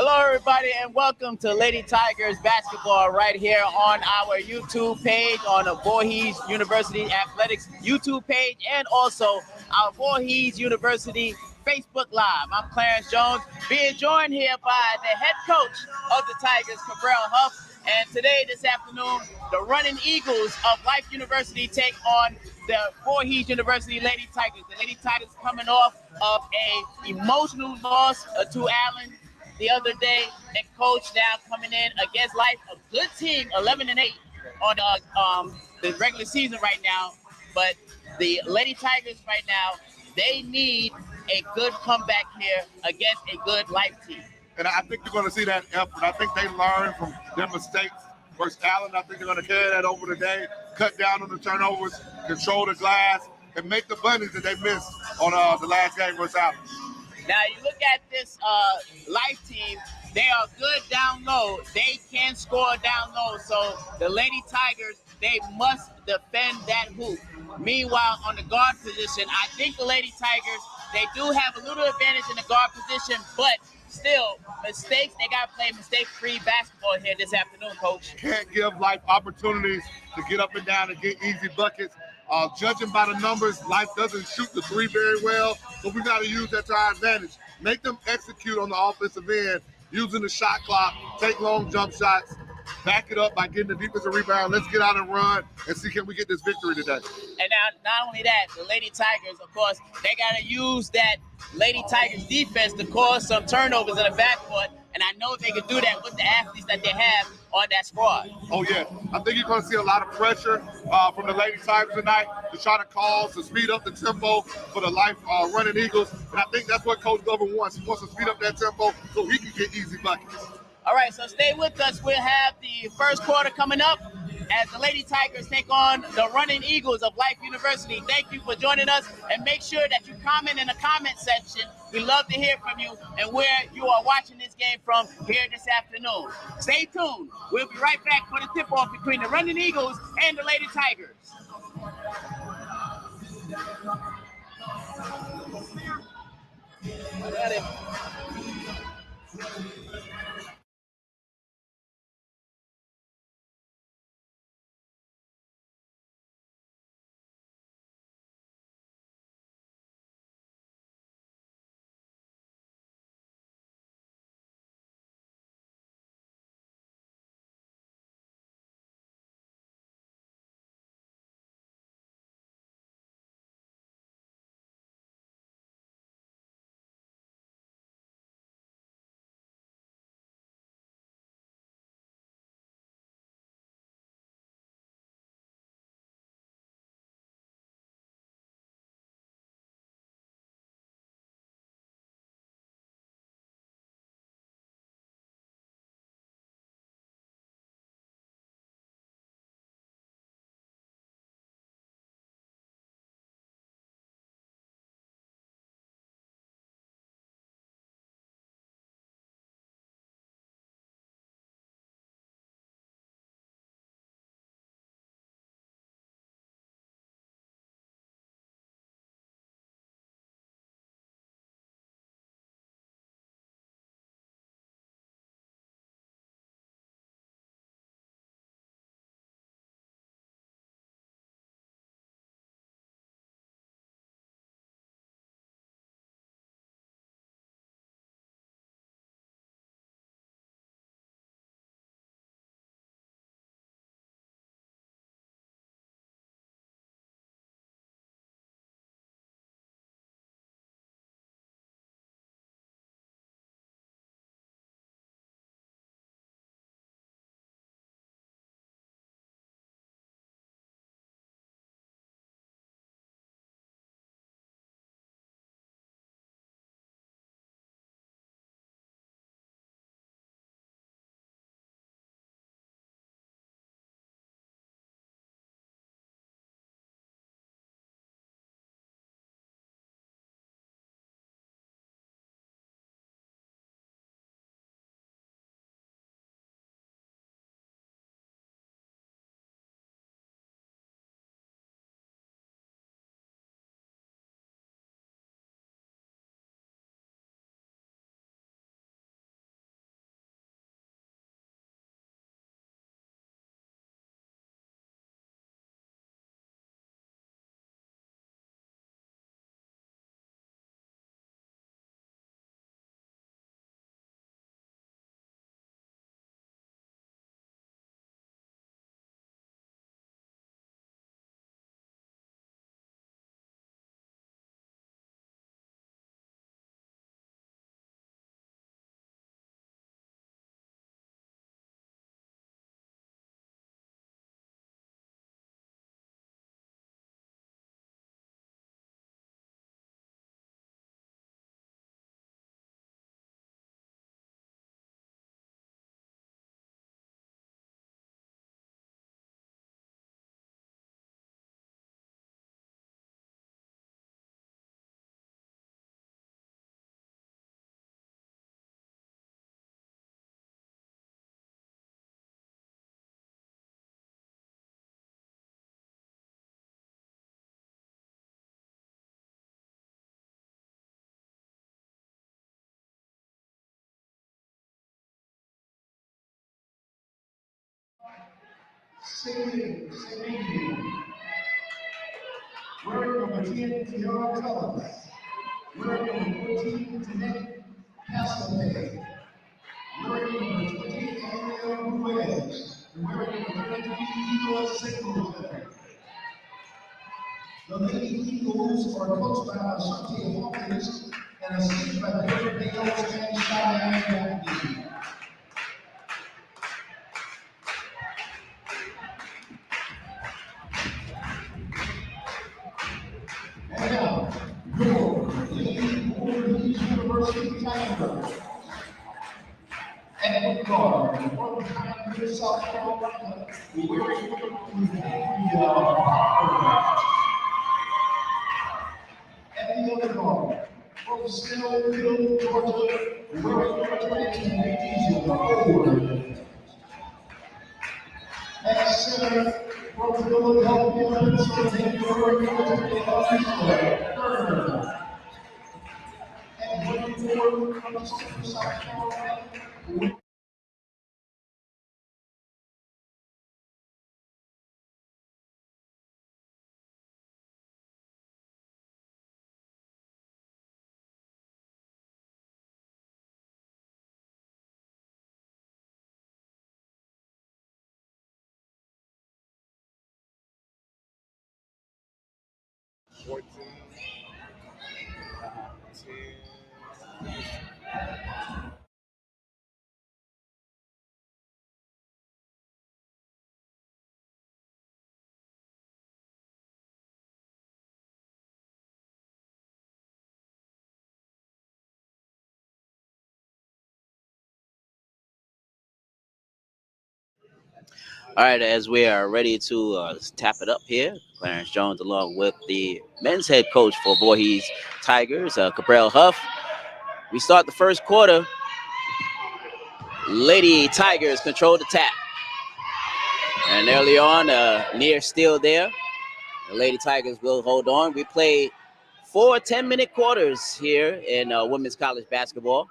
Hello, everybody, and welcome to Lady Tigers basketball right here on our YouTube page, on the Voorhees University Athletics YouTube page, and also our Voorhees University Facebook Live. I'm Clarence Jones, being joined here by the head coach of the Tigers, Cabral Huff. And today, this afternoon, the running Eagles of Life University take on the Voorhees University Lady Tigers. The Lady Tigers coming off of a emotional loss to Allen the other day, and coach now coming in against Life, a good team, 11-8 on the regular season right now. But the Lady Tigers right now, they need a good comeback here against a good Life team. And I think you're going to see that effort. I think they learn from their mistakes versus Allen. I think they're going to carry that over today, cut down on the turnovers, control the glass, and make the bunnies that they missed on the last game versus Allen. Now, you look at this Life team, they are good down low. They can score down low. So the Lady Tigers, they must defend that hoop. Meanwhile, on the guard position, I think the Lady Tigers, they do have a little advantage in the guard position, but still, mistakes, they got to play mistake-free basketball here this afternoon, Coach. Can't give Life opportunities to get up and down and get easy buckets. Judging by the numbers, Life doesn't shoot the three very well, so we got to use that to our advantage. Make them execute on the offensive end, using the shot clock, take long jump shots, back it up by getting the defensive rebound. Let's get out and run and see can we get this victory today. And now, not only that, the Lady Tigers, of course, they got to use that Lady Tigers defense to cause some turnovers in the backcourt. And I know they can do that with the athletes that they have on that squad. Oh, yeah. I think you're going to see a lot of pressure from the Lady Tigers tonight to try to cause, to speed up the tempo for the Life running Eagles. And I think that's what Coach Glover wants. He wants to speed up that tempo so he can get easy buckets. All right, so stay with us. We'll have the first quarter coming up as the Lady Tigers take on the running Eagles of Life University. Thank you for joining us, and make sure that you comment in the comment section. We love to hear from you and where you are watching this game from here this afternoon. Stay tuned. We'll be right back for the tip-off between the running Eagles and the Lady Tigers. I got it. Wearing number 10, Tiara Collins. Wearing number 14, Jeanette Castleman. Wearing number 20, Ariel Ruiz. And wearing number 33, Eagle Singleton. The Lady Eagles are coached by Ashanti Hawkins and assisted by Derek Bales and Cheyenne Matthews. And now, your Lady Voorhees University Tigers. And the guard from Pioneer, South Carolina, wearing the and the other guard from Snellville, Georgia, wearing number 22, Ezekiel Ford. And center from Philadelphia, Pennsylvania, wearing number 28, Turner. And running forward from South Carolina, All right, as we are ready to tap it up here, Clarence Jones, along with the men's head coach for Voorhees Tigers, Cabral Huff. We start the first quarter. Lady Tigers control the tap. And early on, near steal there. The Lady Tigers will hold on. We play 4 10-minute quarters here in women's college basketball.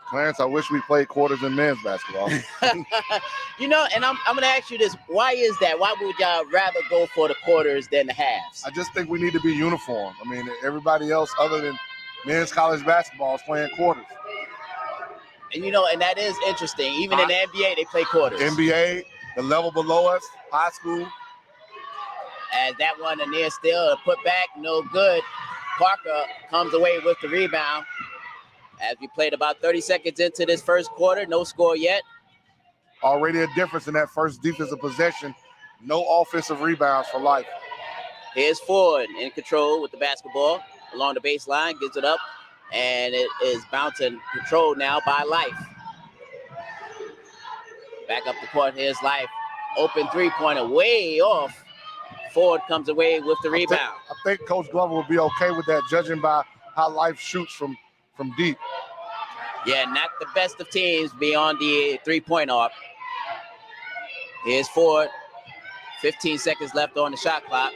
Clarence, I wish we played quarters in men's basketball. You know, and I'm going to ask you this. Why is that? Why would y'all rather go for the quarters than the halves? I just think we need to be uniform. I mean, everybody else other than men's college basketball is playing quarters. And, you know, and that is interesting. Even in the NBA, they play quarters. NBA, the level below us, high school. As that one, a near steal, a put back, no good. Parker comes away with the rebound. As we played about 30 seconds into this first quarter, no score yet. Already a difference in that first defensive possession. No offensive rebounds for life. Here's Ford in control with the basketball along the baseline, gives it up, and it is bouncing controlled now by Life. Back up the court, here's Life. Open three-pointer way off. Ford comes away with the rebound. I think Coach Glover will be okay with that, judging by how Life shoots from deep. Yeah, not the best of teams beyond the three-point arc. Here's Ford. 15 seconds left on the shot clock.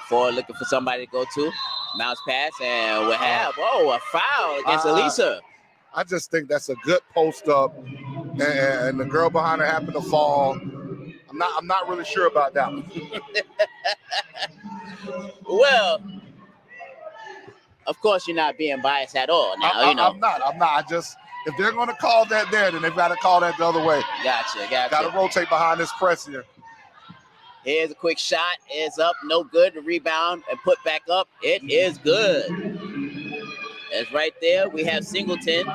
Ford looking for somebody to go to. Bounce pass, and we'll have, a foul against Elisa. I just think that's a good post up, and the girl behind her happened to fall. I'm not really sure about that one. Well, of course, you're not being biased at all. Now, I'm not. I just, if they're going to call that there, then they've got to call that the other way. Gotcha. Got to rotate behind this press here. Here's a quick shot. It's up, no good. The rebound and put back up. It is good. That's right there. We have Singleton.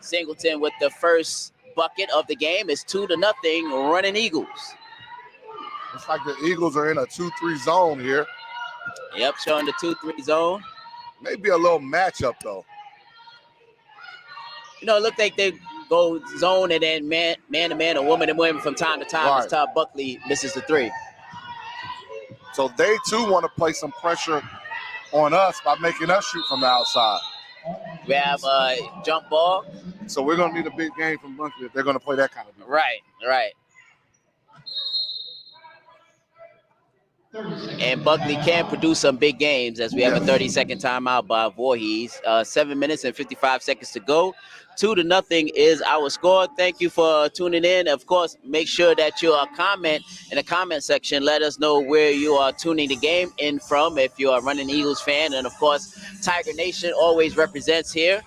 Singleton with the first bucket of the game. It's 2-0 running Eagles. It's like the Eagles are in a 2-3 zone here. Yep, showing the 2-3 zone. Maybe a little matchup, though. You know, it looked like they go zone and then man to man or woman to woman from time to time Right. as Todd Buckley misses the three. So they, too, want to play some pressure on us by making us shoot from the outside. We have a jump ball. So we're going to need a big game from Buckley if they're going to play that kind of game. Right. And Buckley can produce some big games as we have a 30-second timeout by Voorhees. 7 minutes and 55 seconds to go. 2-0 is our score. Thank you for tuning in. Of course, make sure that you comment in the comment section. Let us know where you are tuning the game in from if you are a Running Eagles fan. And, of course, Tiger Nation always represents here.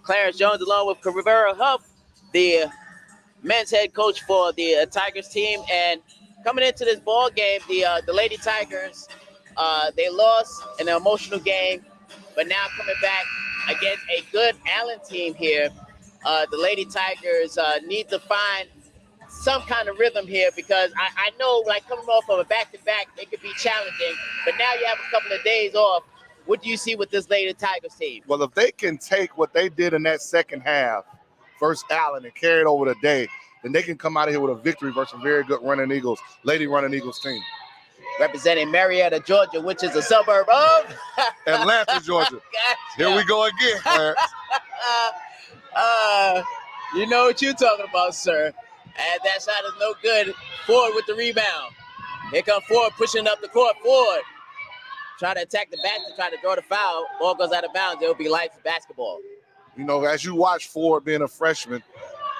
Clarence Jones along with Rivera Huff, the men's head coach for the Tigers team. And coming into this ball game, the Lady Tigers, they lost an emotional game, but now coming back against a good Allen team here, the Lady Tigers need to find some kind of rhythm here because I know, like, coming off of a back-to-back, it could be challenging, but now you have a couple of days off. What do you see with this Lady Tigers team? Well, if they can take what they did in that second half, versus Allen, and carry it over the day, then they can come out of here with a victory versus a very good Lady Running Eagles team. Representing Marietta, Georgia, which is a suburb of Atlanta, Georgia. Gotcha. Here we go again, Clarence. You know what you're talking about, sir. And that shot is no good. Ford with the rebound. Here comes Ford pushing up the court. Ford trying to attack the basket, trying to draw the foul. Ball goes out of bounds. It'll be lights basketball. You know, as you watch Ford being a freshman,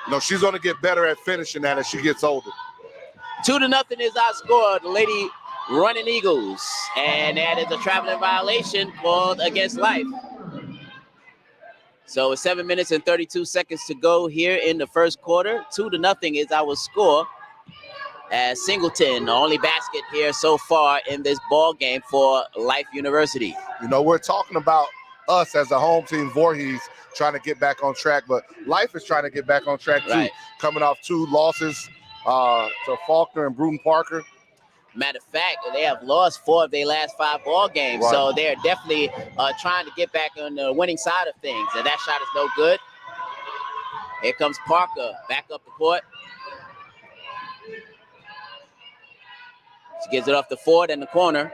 you know, she's going to get better at finishing that as she gets older. 2-0 is our score. The Lady Running Eagles. And that is a traveling violation called against life. So it's 7 minutes and 32 seconds to go here in the first quarter. 2-0 is our score. As Singleton, the only basket here so far in this ball game for Life University. You know, we're talking about us as a home team, Voorhees, trying to get back on track, but Life is trying to get back on track too, right. Coming off 2 losses to Faulkner and Bruton Parker. Matter of fact, they have lost 4 of their last 5 ball games, right. So they're definitely trying to get back on the winning side of things, and that shot is no good. Here comes Parker, back up the court. She gives it off to Ford in the corner.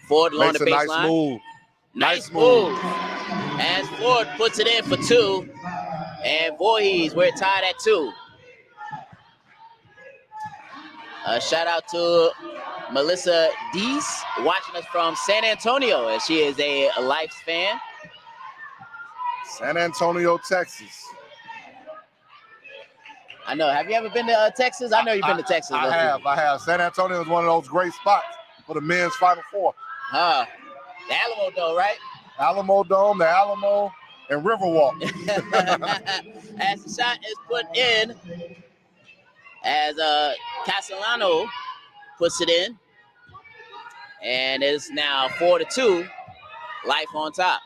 Ford along the baseline. Nice move. Nice move. As Ford puts it in for 2. And Voorhees, we're tied at 2. Shout out to Melissa Dees, watching us from San Antonio, as she is a Life fan. San Antonio, Texas. I know. Have you ever been to Texas? I know you've been to Texas. I have. San Antonio is one of those great spots for the men's Final Four. The Alamo Dome, right? Alamo Dome, the Alamo, and Riverwalk. As the shot is put in, as Castellano puts it in, and it's now 4-2, Life on top.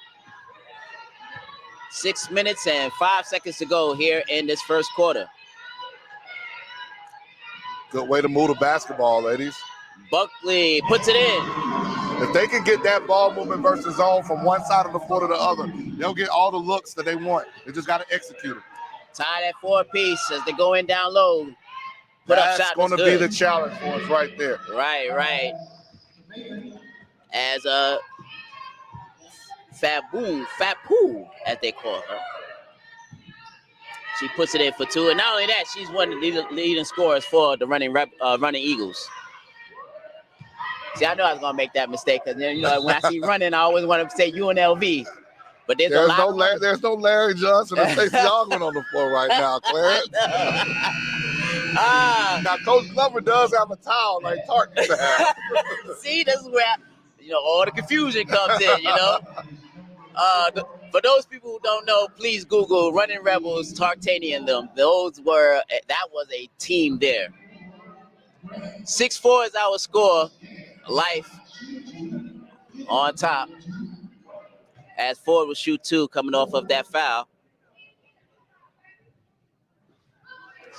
6 minutes and 5 seconds to go here in this first quarter. Good way to move the basketball, ladies. Buckley puts it in. If they can get that ball movement versus zone from one side of the floor to the other, they'll get all the looks that they want. They just got to execute it. Tied at 4 apiece as they go in down low. That's going to be the challenge for us right there. Right. As Fapu, as they call her. She puts it in for 2, and not only that, she's one of the leading scorers for the running Eagles. See, I know I was gonna make that mistake because then, you know, when I see running, I always want to say UNLV. But there's no Larry Johnson or Stacey Ogman on the floor right now, Clarence. Now, Coach Glover does have a towel like Tark used to have. See, this is where all the confusion comes in. For those people who don't know, please Google Running Rebels, Tartania and them. That was a team there. 6-4 is our score. Life on top. As Ford will shoot 2 coming off of that foul.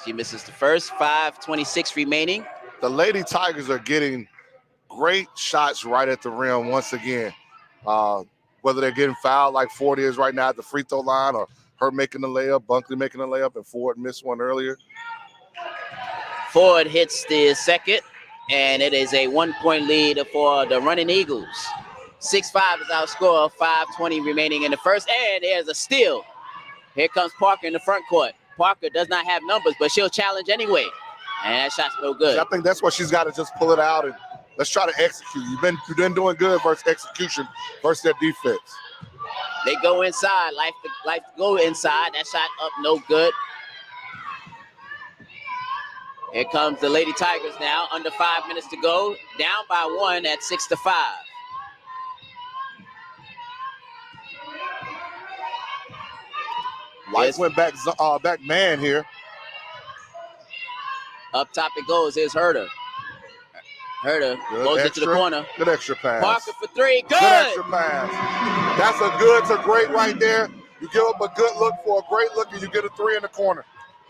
She misses the first. 5:26 remaining. The Lady Tigers are getting great shots right at the rim once again. Whether they're getting fouled like Ford is right now at the free throw line, or her making the layup, Bunkley making the layup, and Ford missed one earlier. Ford hits the second, and it is a 1-point lead for the Running Eagles. 6-5 is our score. 5:20 remaining in the first, and there's a steal. Here comes Parker in the front court. Parker does not have numbers, but she'll challenge anyway, and that shot's no good. I think that's why she's got to just pull it out and Let's try to execute. You've been doing good versus execution versus their defense. They go inside. Life to go inside. That shot up, no good. Here comes the Lady Tigers now. Under 5 minutes to go. Down by 1 at 6-5. Life went back man here. Up top it goes. Here's Herder. Herder goes into the corner. Good extra pass. Parker for 3. Good extra pass. That's a good to great right there. You give up a good look for a great look, and you get a 3 in the corner.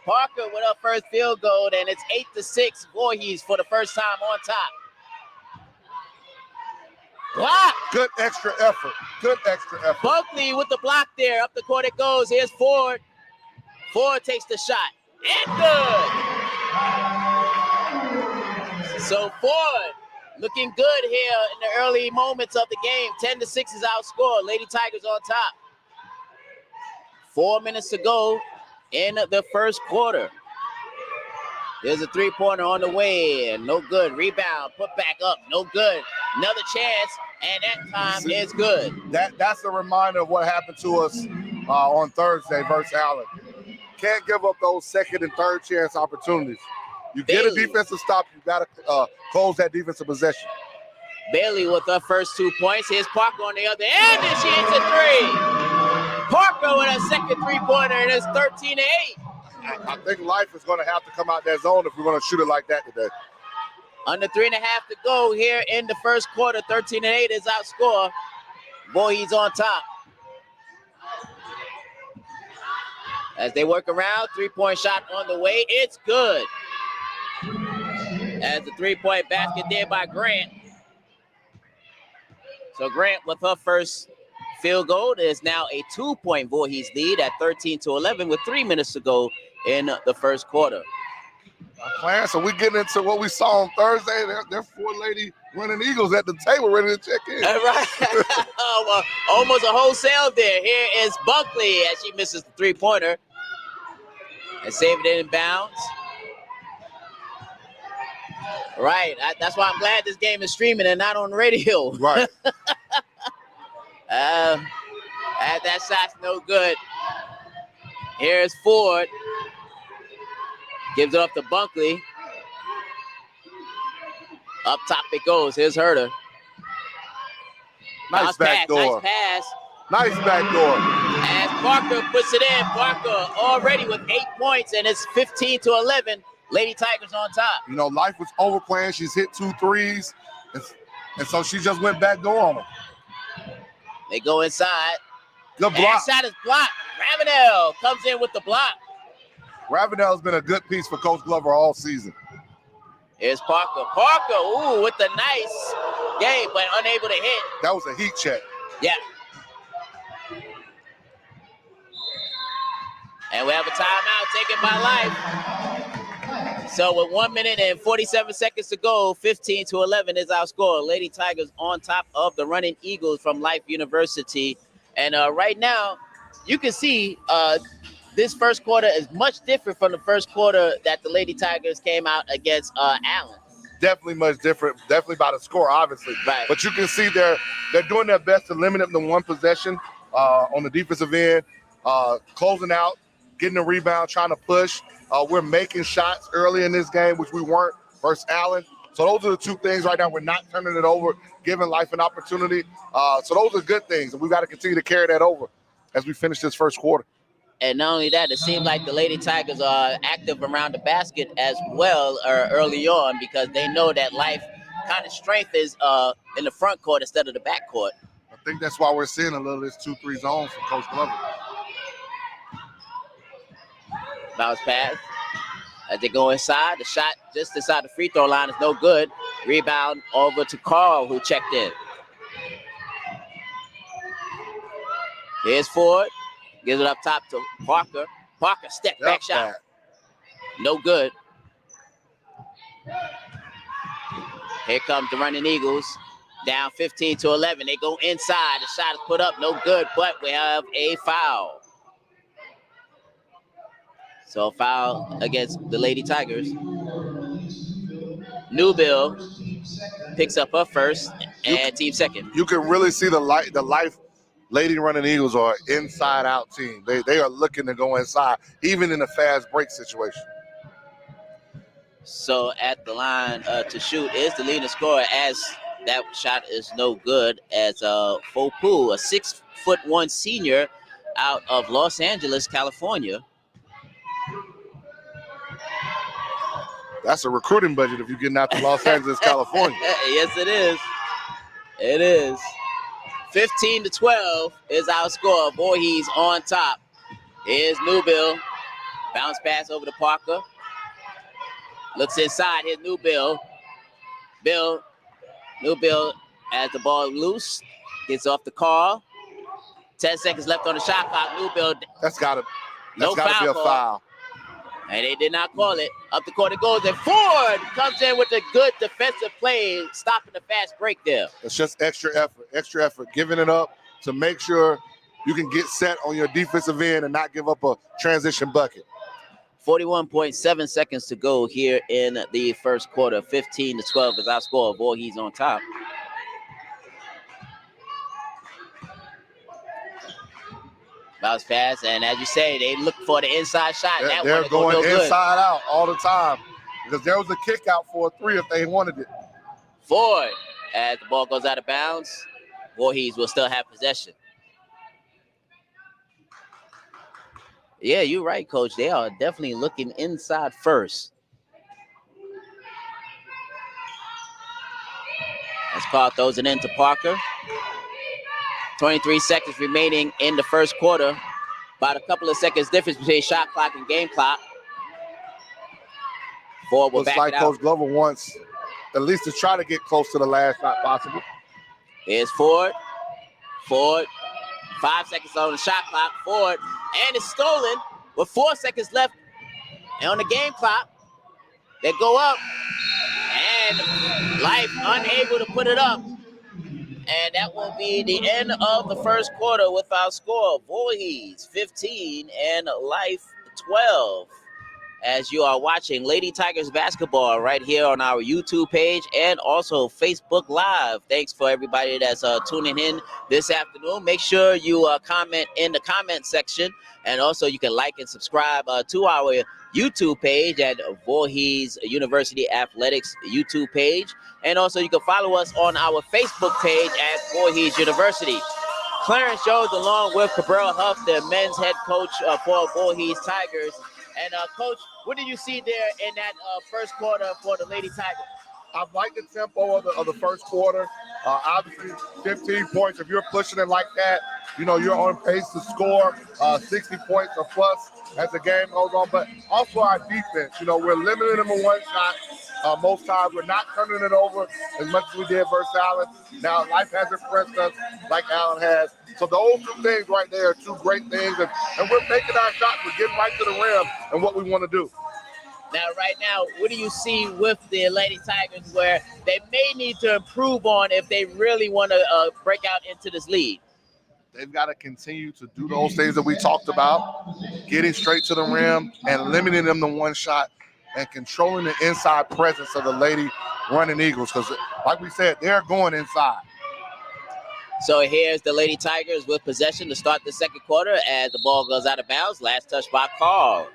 Parker with her first field goal, and it's 8-6. Voorhees for the first time on top. Block. Good extra effort. Good extra effort. Buckley with the block there. Up the court it goes. Here's Ford. Ford takes the shot. And good. So Ford looking good here in the early moments of the game. 10-6 is outscored. Lady Tigers on top. 4 minutes to go in the first quarter. There's a 3-pointer on the way, and no good. Rebound, put back up, no good. Another chance, and that time is good. That's a reminder of what happened to us on Thursday versus Allen. Can't give up those second and third chance opportunities. You get a defensive stop, you got to close that defensive possession. Bailey with her first 2 points. Here's Parker on the other end, and she hits a 3. Parker with a second 3-pointer, and it's 13-8. I think Life is going to have to come out that zone if we're going to shoot it like that today. Under 3.5 to go here in the first quarter. 13-8 is outscore. Voorhees on top. As they work around, 3-point shot on the way. It's good. As the 3-point basket there by Grant. So Grant with her first field goal is now a 2-point Voorhees lead at 13-11 with 3 minutes to go in the first quarter. Clarence, so we getting into what we saw on Thursday. They're 4-lady running Eagles at the table ready to check in. Right. Almost a wholesale there. Here is Buckley as she misses the 3-pointer and saved it in bounds. Right. That's why I'm glad this game is streaming and not on the radio. Right. That shot's no good. Here's Ford. Gives it up to Buckley. Up top it goes. Here's Herder. Nice back door. Nice pass. Nice back door. As Parker puts it in. Parker already with 8 points, and it's 15-11. Lady Tigers on top. You know, Life was overplaying. She's hit 2 threes, and so she just went back door on them. They go inside. Good block. That shot is blocked. Ravenel comes in with the block. Ravenel's been a good piece for Coach Glover all season. Here's Parker. Parker, ooh, with the nice game, but unable to hit. That was a heat check. Yeah. And we have a timeout taken by Life. So with 1 minute and 47 seconds to go, 15-11 is our score. Lady Tigers on top of the running Eagles from Life University. And right now, you can see this first quarter is much different from the first quarter that the Lady Tigers came out against Allen. Definitely much different. Definitely by the score, obviously. Right. But you can see they're doing their best to limit them to one possession on the defensive end, closing out, getting a rebound, trying to push. We're making shots early in this game, which we weren't versus Allen. So those are the two things right now. We're not turning it over, giving Life an opportunity. So those are good things, and we've got to continue to carry that over as we finish this first quarter. And not only that, it seems like the Lady Tigers are active around the basket as well early on because they know that Life kind of strength is in the front court instead of the back court. I think that's why we're seeing a little of this 2-3 zone from Coach Glover. Bounce pass. As they go inside, the shot just inside the free throw line is no good. Rebound over to Carl, who checked in. Here's Ford. Gives it up top to Parker. Parker step back shot. No good. Here comes the running Eagles. Down 15-11. They go inside. The shot is put up. No good, but we have a foul. So a foul against the Lady Tigers. Newbill picks up her first and team second. You can really see the life Lady Running Eagles are an inside-out team. They are looking to go inside, even in a fast break situation. So at the line to shoot is the leading scorer, as that shot is no good, as Fopu, a 6'1" senior out of Los Angeles, California. That's a recruiting budget if you're getting out to Los Angeles, California. Yes, it is. It is. 15-12 is our score. Voorhees on top. Here's Newbill. Bounce pass over to Parker. Looks inside. Here's Newbill. Newbill has the ball loose. Gets off the call. 10 seconds left on the shot clock. Newbill. That's gotta be a call. foul. And they did not call it. Up the court it goes, and Ford comes in with a good defensive play, stopping the fast break there. It's just extra effort, giving it up to make sure you can get set on your defensive end and not give up a transition bucket. 41.7 seconds to go here in the first quarter. 15-12 is our score. Voorhees on top. Bounce pass, and as you say, they look for the inside shot. They're going inside out all the time because there was a kick out for a three if they wanted it. Ford, as the ball goes out of bounds, Voorhees will still have possession. Yeah, you're right, Coach. They are definitely looking inside first. As Carl throws it into Parker. 23 seconds remaining in the first quarter. About a couple of seconds difference between shot clock and game clock. Ford will back like it out. Coach Glover wants at least to try to get close to the last shot possible. Here's Ford. 5 seconds on the shot clock. Ford, and it's stolen with 4 seconds left on the game clock. They go up, and Life unable to put it up. And that will be the end of the first quarter with our score. Voorhees 15 and Life 12. As you are watching Lady Tigers basketball right here on our YouTube page and also Facebook Live. Thanks for everybody that's tuning in this afternoon. Make sure you comment in the comment section, and also you can like and subscribe to our YouTube page at Voorhees University Athletics YouTube page. And also you can follow us on our Facebook page at Voorhees University. Clarence Jones along with Cabral Huff, the men's head coach for Voorhees Tigers. And Coach, what did you see there in that first quarter for the Lady Tigers? I like the tempo of the first quarter. Obviously, 15 points. If you're pushing it like that, you know, you're on pace to score 60 points or plus as the game goes on. But also our defense, you know, we're limiting them to one shot. Most times we're not turning it over as much as we did versus Allen. Now, Life hasn't pressed us like Allen has. So those two things right there are two great things. And we're making our shots. We're getting right to the rim and what we want to do. Now, right now, what do you see with the Lady Tigers where they may need to improve on if they really want to break out into this lead? They've got to continue to do those things that we talked about, getting straight to the rim and limiting them to one shot and controlling the inside presence of the Lady Running Eagles. Because, like we said, they're going inside. So here's the Lady Tigers with possession to start the second quarter as the ball goes out of bounds. Last touch by Carl.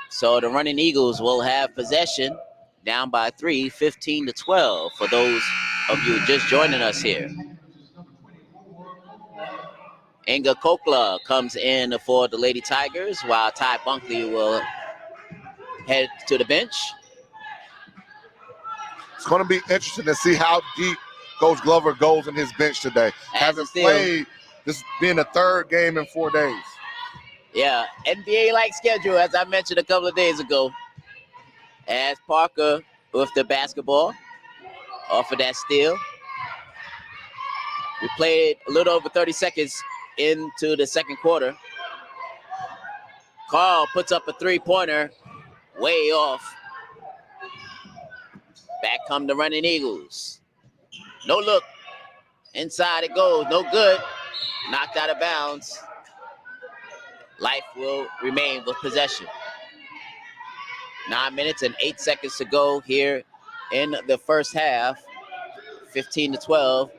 So the Running Eagles will have possession, down by 3, 15-12 for those of you just joining us here. Inga Kokla comes in for the Lady Tigers, while Ty Bunkley will head to the bench. It's going to be interesting to see how deep Coach Glover goes in his bench today. Hasn't played, this being the third game in 4 days. Yeah, NBA-like schedule, as I mentioned a couple of days ago. As Parker with the basketball off of that steal. We played a little over 30 seconds into the second quarter. Carl puts up a three-pointer, way off. Back come the Running Eagles. No look. Inside it goes, no good. Knocked out of bounds. Life will remain with possession. 9 minutes and 8 seconds to go here in the first half, 15-12.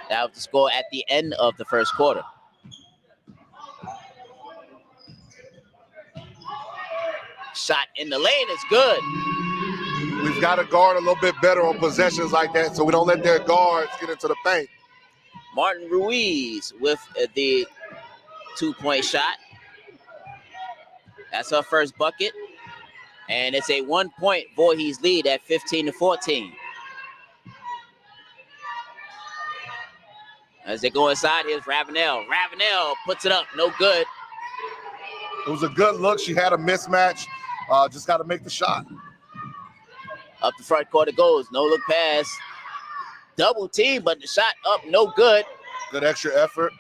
That was the score at the end of the first quarter. Shot in the lane is good. We've got to guard a little bit better on possessions like that so we don't let their guards get into the paint. Martin Ruiz with the 2-point shot. That's her first bucket. And it's a 1-point Voorhees lead at 15-14. As they go inside, here's Ravenel. Ravenel puts it up, no good. It was a good look. She had a mismatch. Just got to make the shot. Up the front court it goes. No look pass. Double team, but the shot up, no good. Good extra effort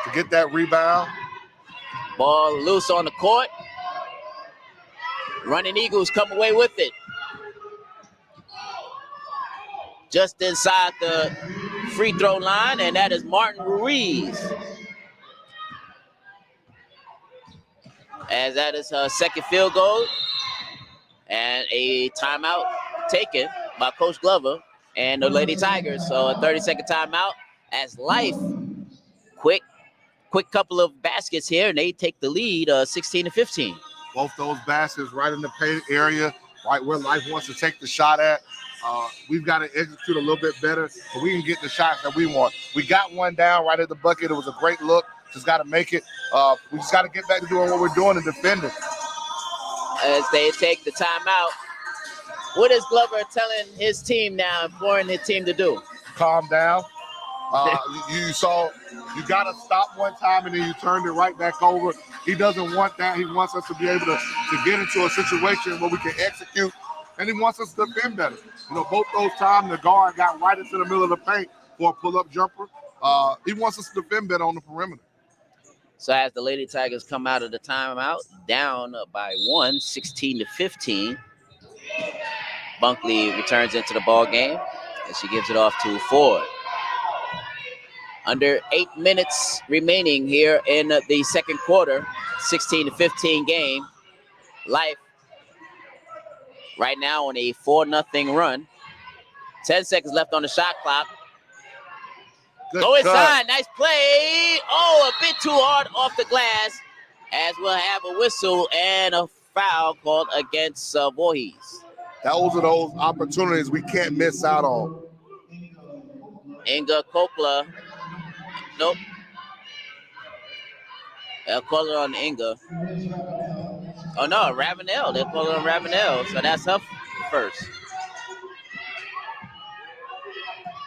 to get that rebound. Ball loose on the court. Running Eagles come away with it. Just inside the free throw line, and that is Martin Ruiz. As that is her second field goal. And a timeout taken by Coach Glover and the Lady Tigers. So a 30-second timeout as Life, quick couple of baskets here, and they take the lead 16-15. Both those baskets right in the paint area, right where Life wants to take the shot at. We've got to execute a little bit better so we can get the shots that we want. We got one down right at the bucket. It was a great look. Just got to make it. We just got to get back to doing what we're doing and defending. As they take the timeout, what is Glover telling his team now, imploring his team to do? Calm down. You saw, you got to stop one time and then you turned it right back over. He doesn't want that. He wants us to be able to get into a situation where we can execute, and he wants us to defend better. You know, both those times the guard got right into the middle of the paint for a pull-up jumper. He wants us to defend better on the perimeter. So as the Lady Tigers come out of the timeout, down by 1, 16-15, Bunkley returns into the ball game, and she gives it off to Ford. Under 8 minutes remaining here in the second quarter, 16-15 game. Life right now on a 4-0 run. 10 seconds left on the shot clock. Good Go inside, cut. nice play. Oh, a bit too hard off the glass, as we'll have a whistle and a foul called against Voorhees. Those are those opportunities we can't miss out on. Inga Kokla. Nope. They'll call it on Inga. Oh, no, Ravenel. They'll call it on Ravenel. So that's her first.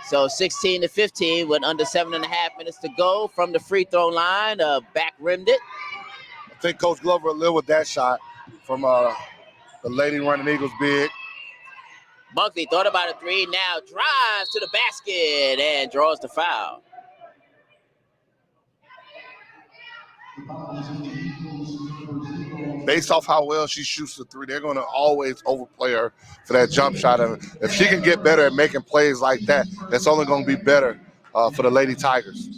So 16-15 with under 7.5 minutes to go from the free throw line. Back rimmed it. I think Coach Glover will live with that shot from the Lady Running Eagles big. Bunkley thought about a three, now drives to the basket and draws the foul. Based off how well she shoots the three, they're going to always overplay her for that jump shot. And if she can get better at making plays like that, that's only going to be better for the Lady Tigers.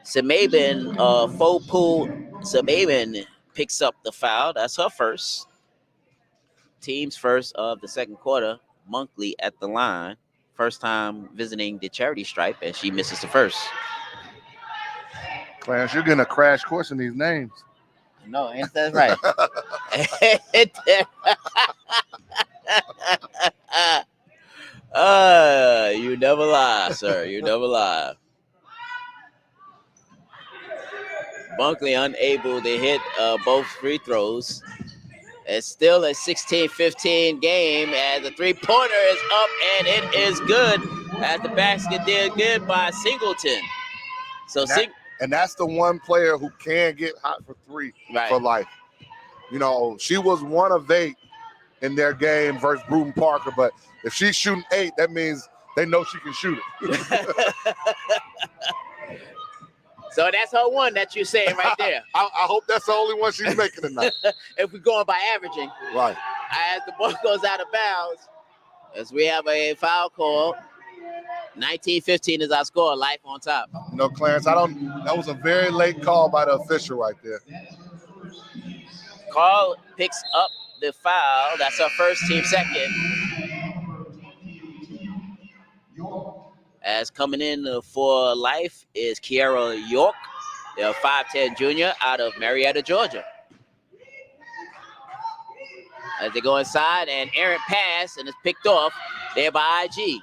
Samabin, Fopu Samabin picks up the foul. That's her first. Team's first of the second quarter. Bunkley at the line. First time visiting the charity stripe, and she misses the first. Clarence, you're getting a crash course in these names. No, ain't that right? You never lie, sir. You never lie. Bunkley unable to hit both free throws. It's still a 16-15 game as the three-pointer is up and it is good as the basket did good by Singleton. So and that's the one player who can get hot for three for Life. You know, she was 1 of 8 in their game versus Bruton Parker, but if she's shooting 8, that means they know she can shoot it. So that's her one that you're saying right there. I hope that's the only one she's making tonight. If we're going by averaging. Right. As the ball goes out of bounds, as we have a foul call, 19-15 is our score, Life on top. You know, Clarence, that was a very late call by the official right there. Carl picks up the foul. That's our first, team second. As coming in for life is Kiara York, the 5'10 junior out of Marietta, Georgia. As they go inside, and errant pass, and it's picked off there by IG.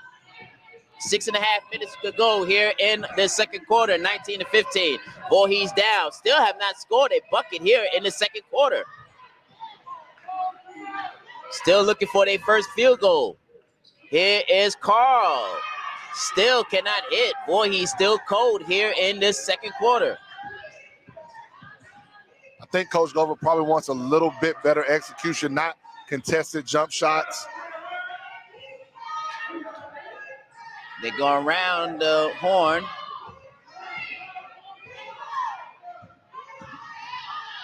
6.5 minutes to go here in the second quarter, 19-15. Voorhees down, still have not scored a bucket here in the second quarter. Still looking for their first field goal. Here is Carl. Still cannot hit. Voorhees still cold here in this second quarter. I think Coach Glover probably wants a little bit better execution, not contested jump shots. They go around the horn.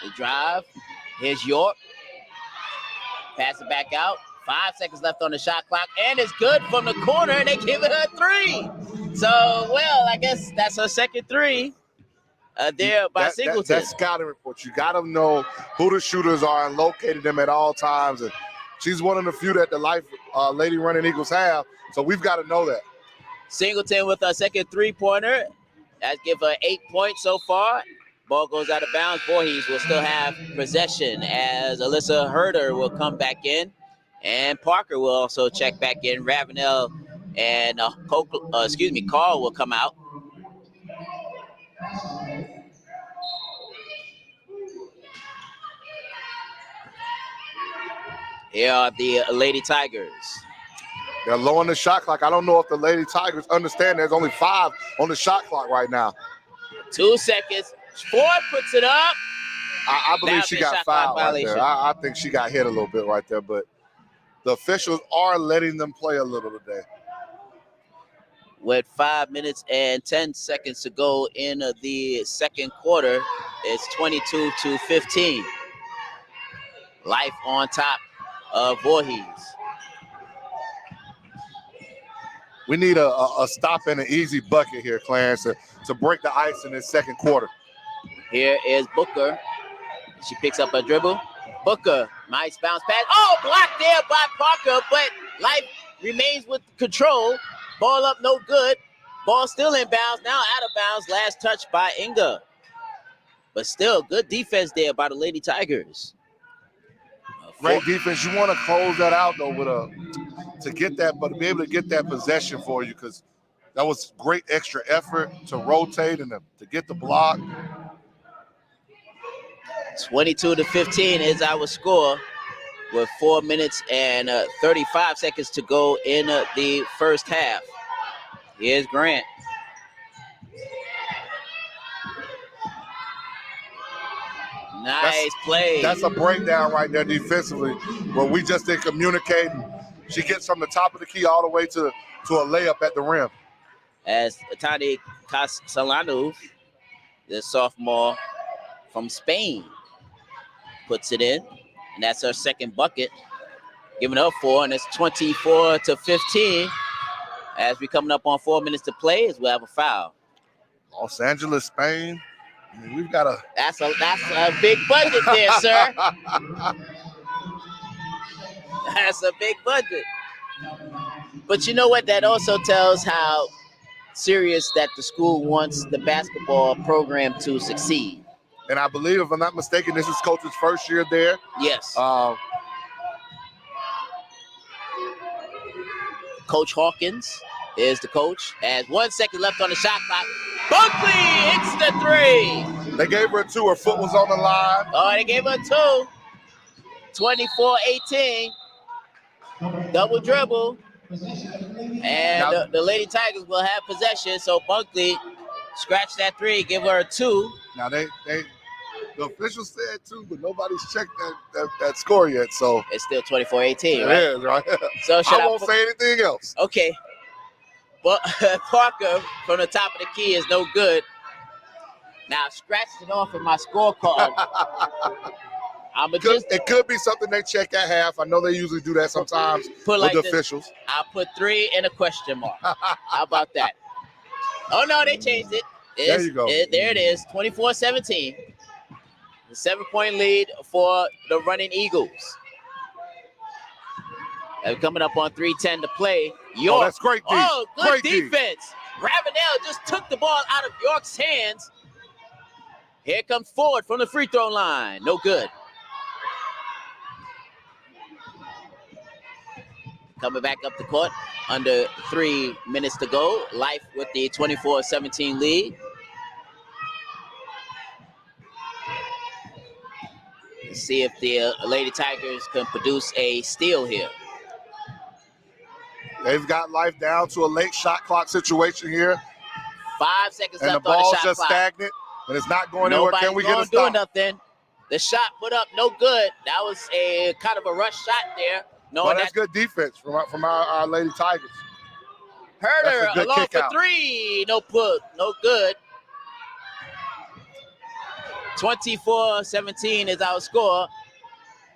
They drive. Here's York. Pass it back out. 5 seconds left on the shot clock, and it's good from the corner, and they give it a 3. So, well, I guess that's her second 3 there by Singleton. That's scouting report. You got to know who the shooters are and locate them at all times. And she's one of the few that the Lady Running Eagles have, so we've got to know that. Singleton with a second 3-pointer. That give her 8 points so far. Ball goes out of bounds. Voorhees will still have possession as Alyssa Herder will come back in. And Parker will also check back in. Ravenel and Carl will come out. Here are the Lady Tigers. They're low on the shot clock. I don't know if the Lady Tigers understand there's only 5 on the shot clock right now. 2 seconds. Ford puts it up. I believe she got fouled right there. I think she got hit a little bit right there, but the officials are letting them play a little today. With 5 minutes and 10 seconds to go in the second quarter, it's 22-15. Life on top of Voorhees. We need a stop and an easy bucket here, Clarence, to break the ice in this second quarter. Here is Booker. She picks up a dribble. Booker, nice bounce pass. Oh, blocked there by Parker, but Life remains with control. Ball up, no good. Ball still in bounds, now out of bounds. Last touch by Inga. But still, good defense there by the Lady Tigers. Great defense. You want to close that out, though, to get that, but to be able to get that possession for you, because that was great extra effort to rotate and to get the block. 22-15 is our score with 4 minutes and 35 seconds to go in the first half. Here's Grant. Nice play. That's a breakdown right there defensively where we just didn't communicate. She gets from the top of the key all the way to a layup at the rim. As Tani Castellano, the sophomore from Spain, puts it in, and that's her second bucket, giving up 4, and it's 24-15. As we coming up on 4 minutes to play, as we have a foul. Los Angeles, Spain. I mean, we've got a. That's a big budget there, sir. That's a big budget. But you know what? That also tells how serious that the school wants the basketball program to succeed. And I believe, if I'm not mistaken, this is Coach's first year there. Yes. Coach Hawkins is the coach. As 1 second left on the shot clock. Bunkley hits the 3. They gave her a 2. Her foot was on the line. Oh, they gave her 2. 24-18. Double dribble. And the Lady Tigers will have possession. So Bunkley scratch that 3, give her a 2. Now the officials said 2, but nobody's checked that score yet. So it's still 24-18, right? It is, right? So I won't say anything else. Okay. But Parker from the top of the key is no good. Now scratched it off in my scorecard. It could be something they check at half. I know they usually do that sometimes with the officials. I'll put 3 and a question mark. How about that? Oh, no, they changed it. There you go. There it is, 24-17. The 7-point lead for the Running Eagles. Coming up on 3:10 to play. Oh, that's great D. Oh, good Great D. defense. Ravenel just took the ball out of York's hands. Here comes Ford from the free throw line. No good. Coming back up the court. Under 3 minutes to go. Life with the 24-17 lead. Let's see if the Lady Tigers can produce a steal here. They've got Life down to a late shot clock situation here. 5 seconds And the left on the ball's shot just clock. stagnant, and it's not going anywhere. Can we get a Nobody's doing stop? nothing. The shot put up, no good. That was a kind of a rush shot there. Well, that's good defense from our Lady Tigers. Herder That's a good along kick for out. 3. No good. 24-17 is our score.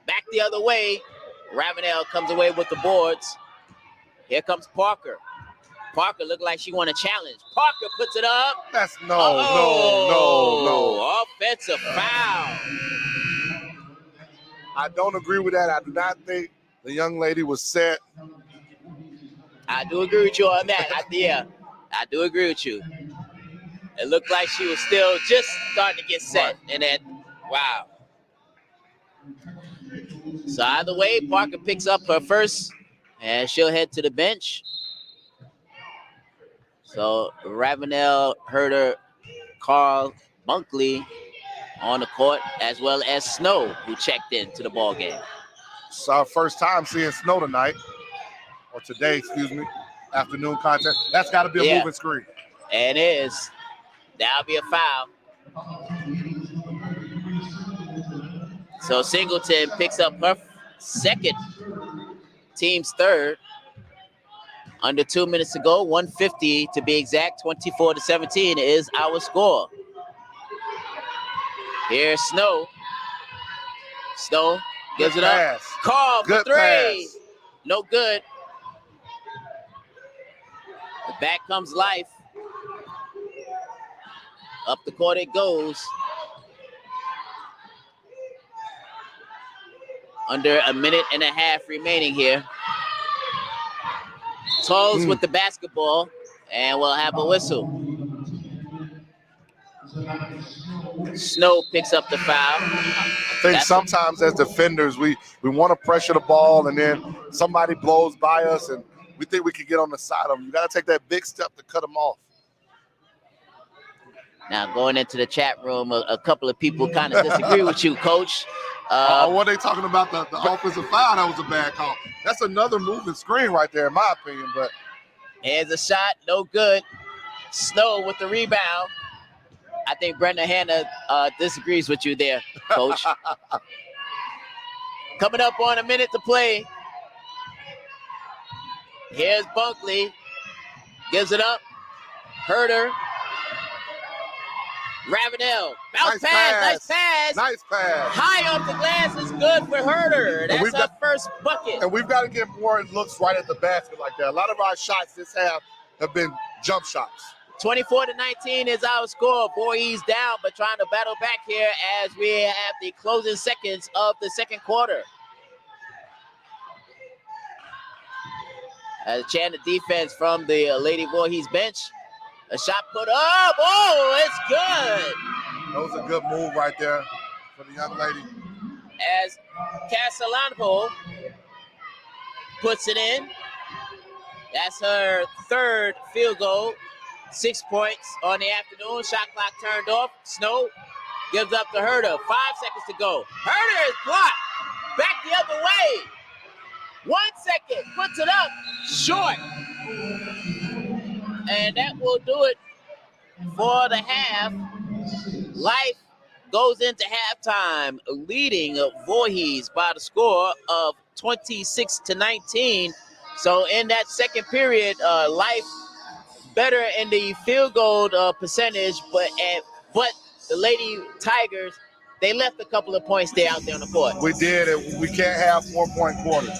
Back the other way. Ravenel comes away with the boards. Here comes Parker. Parker looked like she won a challenge. Parker puts it up. That's no. Offensive foul. I don't agree with that. I do not think the young lady was set. I do agree with you on that. I do agree with you. It looked like she was still just starting to get set. Right. And then, wow. So either way, Parker picks up her first, and she'll head to the bench. So Ravenel, Herder, Carl, Bunkley on the court, as well as Snow, who checked in to the ball game. It's our first time seeing Snow tonight, or today, excuse me. Afternoon contest. That's got to be a moving screen. And it is. That'll be a foul. So Singleton picks up her second, team's third. Under 2 minutes to go, 150 to be exact, 24-17 is our score. Here's Snow. Snow gives it up. Carl for 3. Pass. No good. Back comes Life. Up the court it goes. Under a minute and a half remaining here. Tulls with the basketball, and we'll have a whistle. Snow picks up the foul. I think sometimes as defenders, we want to pressure the ball, and then somebody blows by us, and we think we can get on the side of them. You got to take that big step to cut them off. Now going into the chat room, a couple of people kind of disagree with you, Coach. What are they talking about? The offensive foul, that was a bad call. That's another moving screen right there, in my opinion. But here's a shot, no good. Snow with the rebound. I think Brenda Hanna disagrees with you there, Coach. Coming up on a minute to play. Here's Bunkley. Gives it up. Herder. Ravenel. Bounce pass. Nice pass. High off the glass is good for Herder. That's our first bucket. And we've got to get more looks right at the basket like that. A lot of our shots this half have been jump shots. 24-19 is our score. Voorhees down, but trying to battle back here as we have the closing seconds of the second quarter. A chant of defense from the Lady Voorhees bench. A shot put up. Oh, it's good. That was a good move right there for the young lady. As Castellano puts it in. That's her third field goal. 6 points on the afternoon. Shot clock turned off. Snow gives up to Herder. 5 seconds to go. Herder is blocked. Back the other way. 1 second. Puts it up. Short. And that will do it for the half. Life goes into halftime leading Voorhees by the score of 26-19. So in that second period, Life better in the field goal percentage, but the Lady Tigers, they left a couple of points there out there on the court. We did, and we can't have 4-point quarters.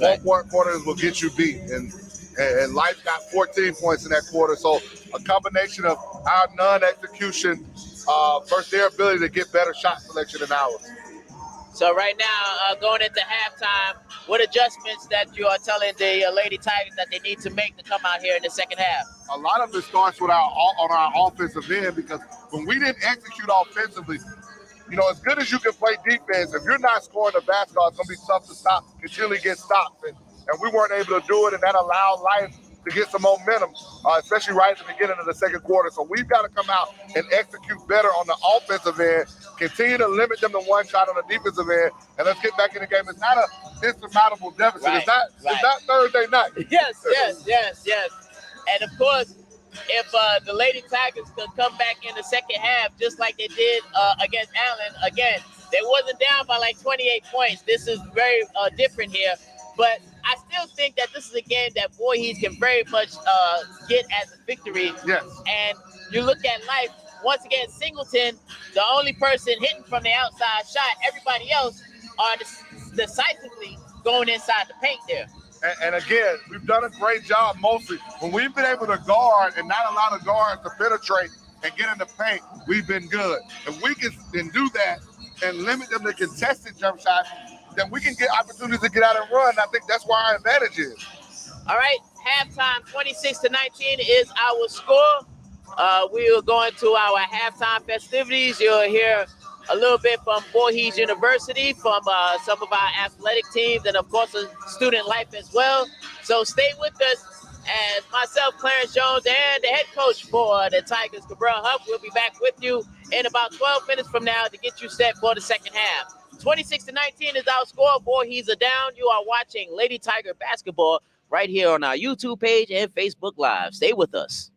Right. 4-point quarters will get you beat, and Life got 14 points in that quarter. So a combination of our non-execution versus their ability to get better shot selection than ours. So right now, going into halftime, what adjustments that you are telling the Lady Tigers that they need to make to come out here in the second half? A lot of it starts with our offensive end, because when we didn't execute offensively, as good as you can play defense, if you're not scoring the basketball, it's going to be tough to stop, continually get stops. And we weren't able to do it, and that allowed Life to get some momentum, especially right at the beginning of the second quarter. So we've got to come out and execute better on the offensive end, continue to limit them to one shot on the defensive end, and let's get back in the game. It's not an insurmountable deficit. Right, It's not Thursday night. Yes. And of course, if the Lady Tigers could come back in the second half just like they did against Allen, again, they wasn't down by like 28 points. This is very different here. But I still think that this is a game that Voorhees can very much get as a victory. Yes. And you look at Life, once again, Singleton, the only person hitting from the outside shot. Everybody else are decisively going inside the paint there. And again, we've done a great job mostly. When we've been able to guard and not allow the guards to penetrate and get in the paint, we've been good. If we can do that and limit them to contested jump shots, then we can get opportunities to get out and run. I think that's where our advantage is. All right, halftime 26-19 is our score. We are going to our halftime festivities. You'll hear a little bit from Voorhees University, from some of our athletic teams, and of course, student life as well. So stay with us. And myself, Clarence Jones, and the head coach for the Tigers, Cabral Huff, will be back with you in about 12 minutes from now to get you set for the second half. 26-19 is our score. Voorhees are down. You are watching Lady Tiger basketball right here on our YouTube page and Facebook Live. Stay with us.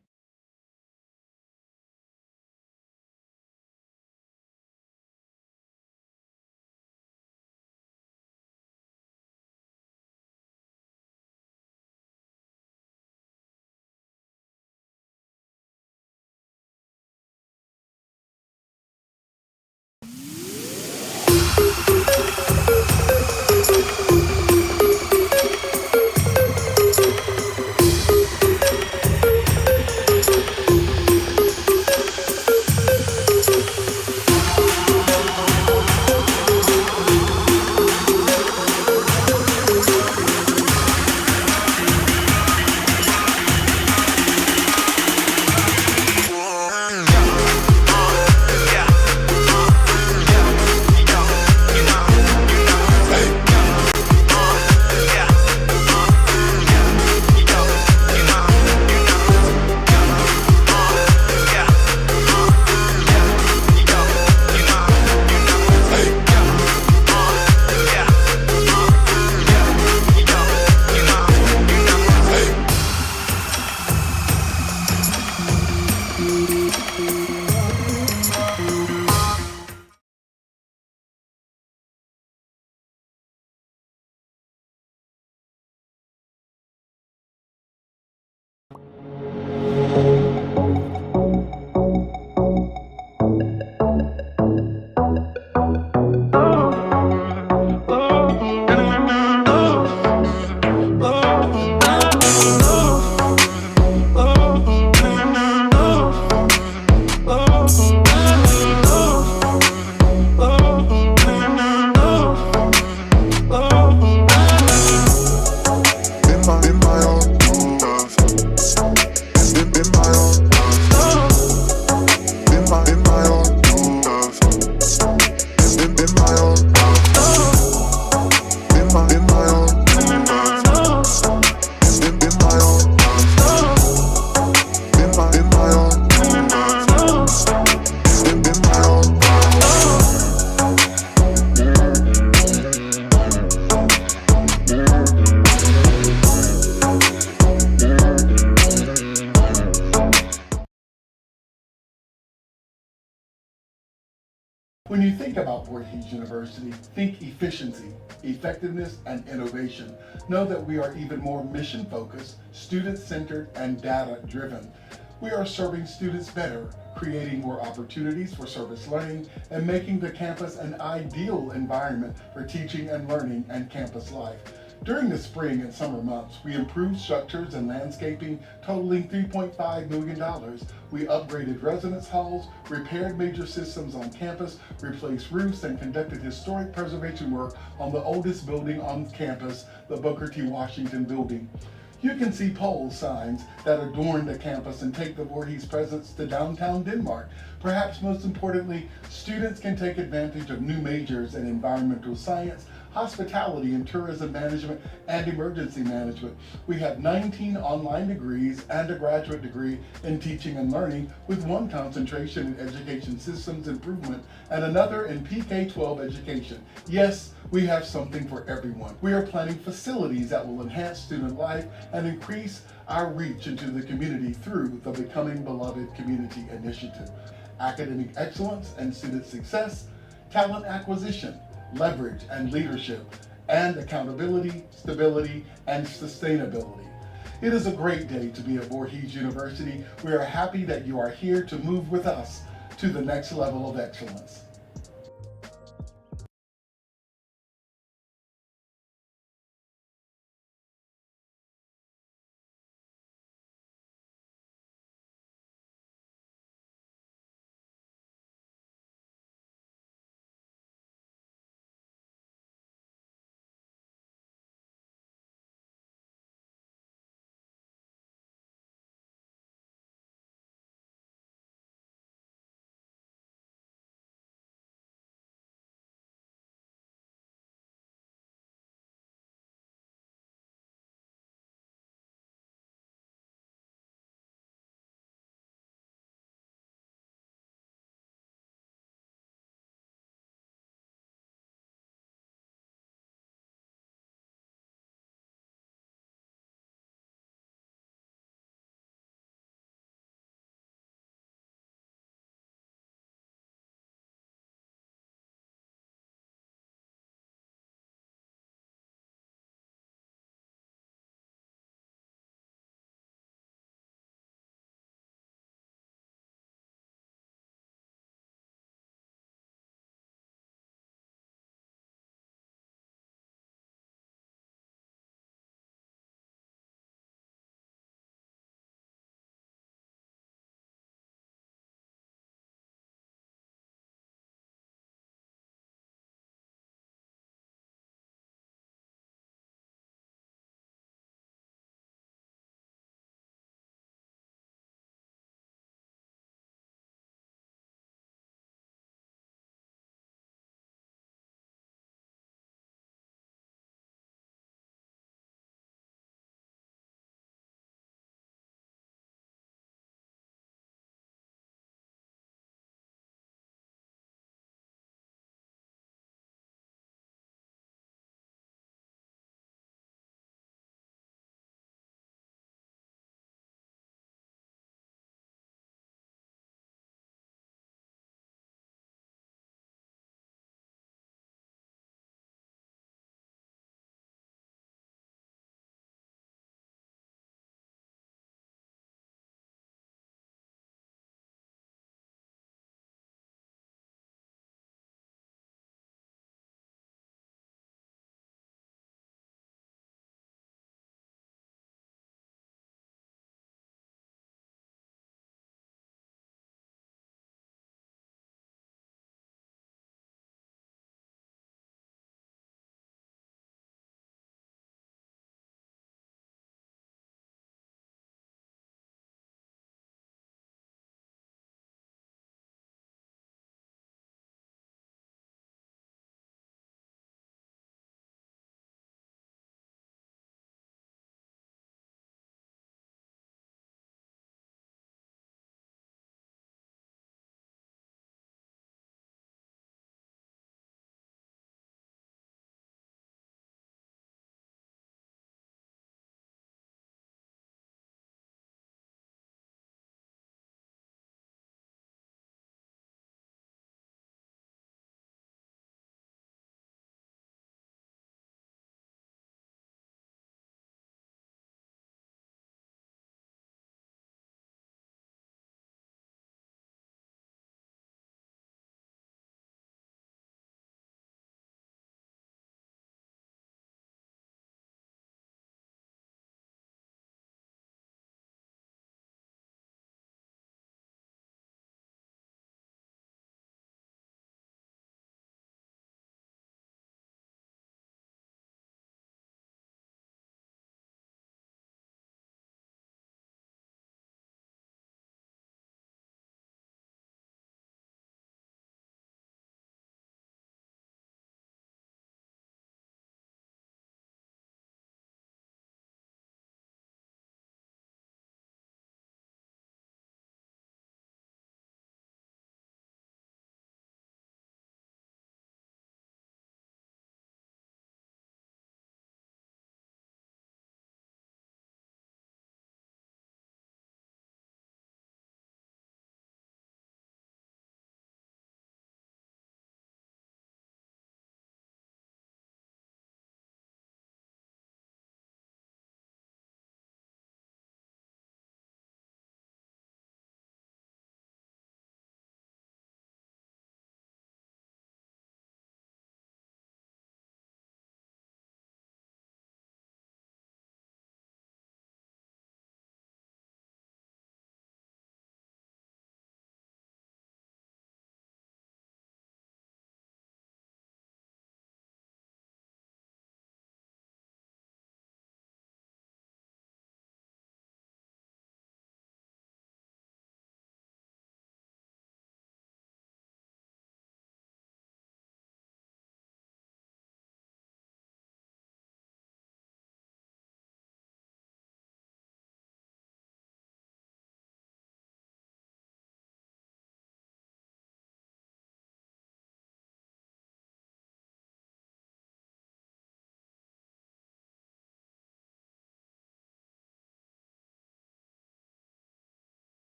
When you think about Voorhees University, think efficiency, effectiveness, and innovation. Know that we are even more mission-focused, student-centered, and data-driven. We are serving students better, creating more opportunities for service learning, and making the campus an ideal environment for teaching and learning and campus life. During the spring and summer months, we improved structures and landscaping totaling $3.5 million. We upgraded residence halls, repaired major systems on campus, replaced roofs, and conducted historic preservation work on the oldest building on campus, the Booker T. Washington Building. You can see pole signs that adorn the campus and take the Voorhees presence to downtown Denmark. Perhaps most importantly, students can take advantage of new majors in environmental science, hospitality and tourism management, and emergency management. We have 19 online degrees and a graduate degree in teaching and learning, with one concentration in education systems improvement and another in PK-12 education. Yes, we have something for everyone. We are planning facilities that will enhance student life and increase our reach into the community through the Becoming Beloved Community Initiative. Academic excellence and student success, talent acquisition, leverage and leadership, and accountability, stability, and sustainability. It is a great day to be at Voorhees University. We are happy that you are here to move with us to the next level of excellence.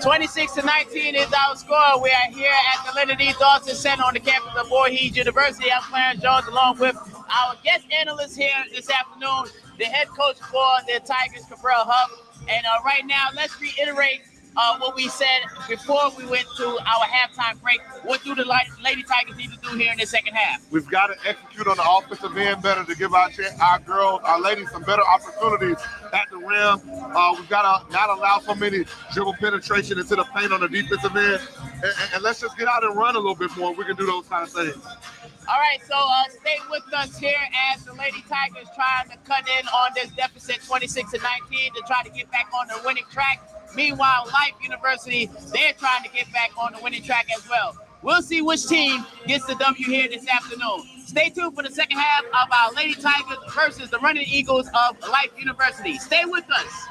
(26-19) is our score. We are here at the Leonard E. Dawson Center on the campus of Voorhees University. I'm Clarence Jones, along with our guest analyst here this afternoon, the head coach for the Tigers, Cabral Huff. And right now, let's reiterate what we said before we went to our halftime break. What do the Lady Tigers need to do here in the second half? We've got to execute on the offensive end better to give our girls, our ladies, some better opportunities at the rim. We've got to not allow so many dribble penetration into the paint on the defensive end. And let's just get out and run a little bit more. We can do those kind of things. All right, so stay with us here as the Lady Tigers trying to cut in on this deficit 26-19 to try to get back on the winning track. Meanwhile, Life University, they're trying to get back on the winning track as well. We'll see which team gets the W here this afternoon. Stay tuned for the second half of our Lady Tigers versus the Running Eagles of Life University. Stay with us.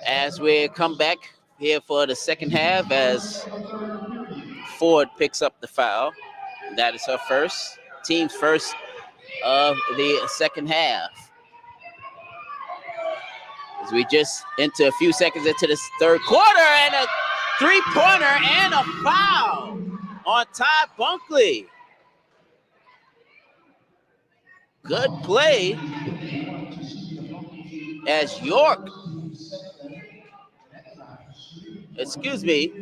As we come back here for the second half, as Ford picks up the foul. That is her first, team's first of the second half. As we just enter a few seconds into this third quarter, and a three-pointer and a foul on Ty Bunkley. Good play as York, excuse me,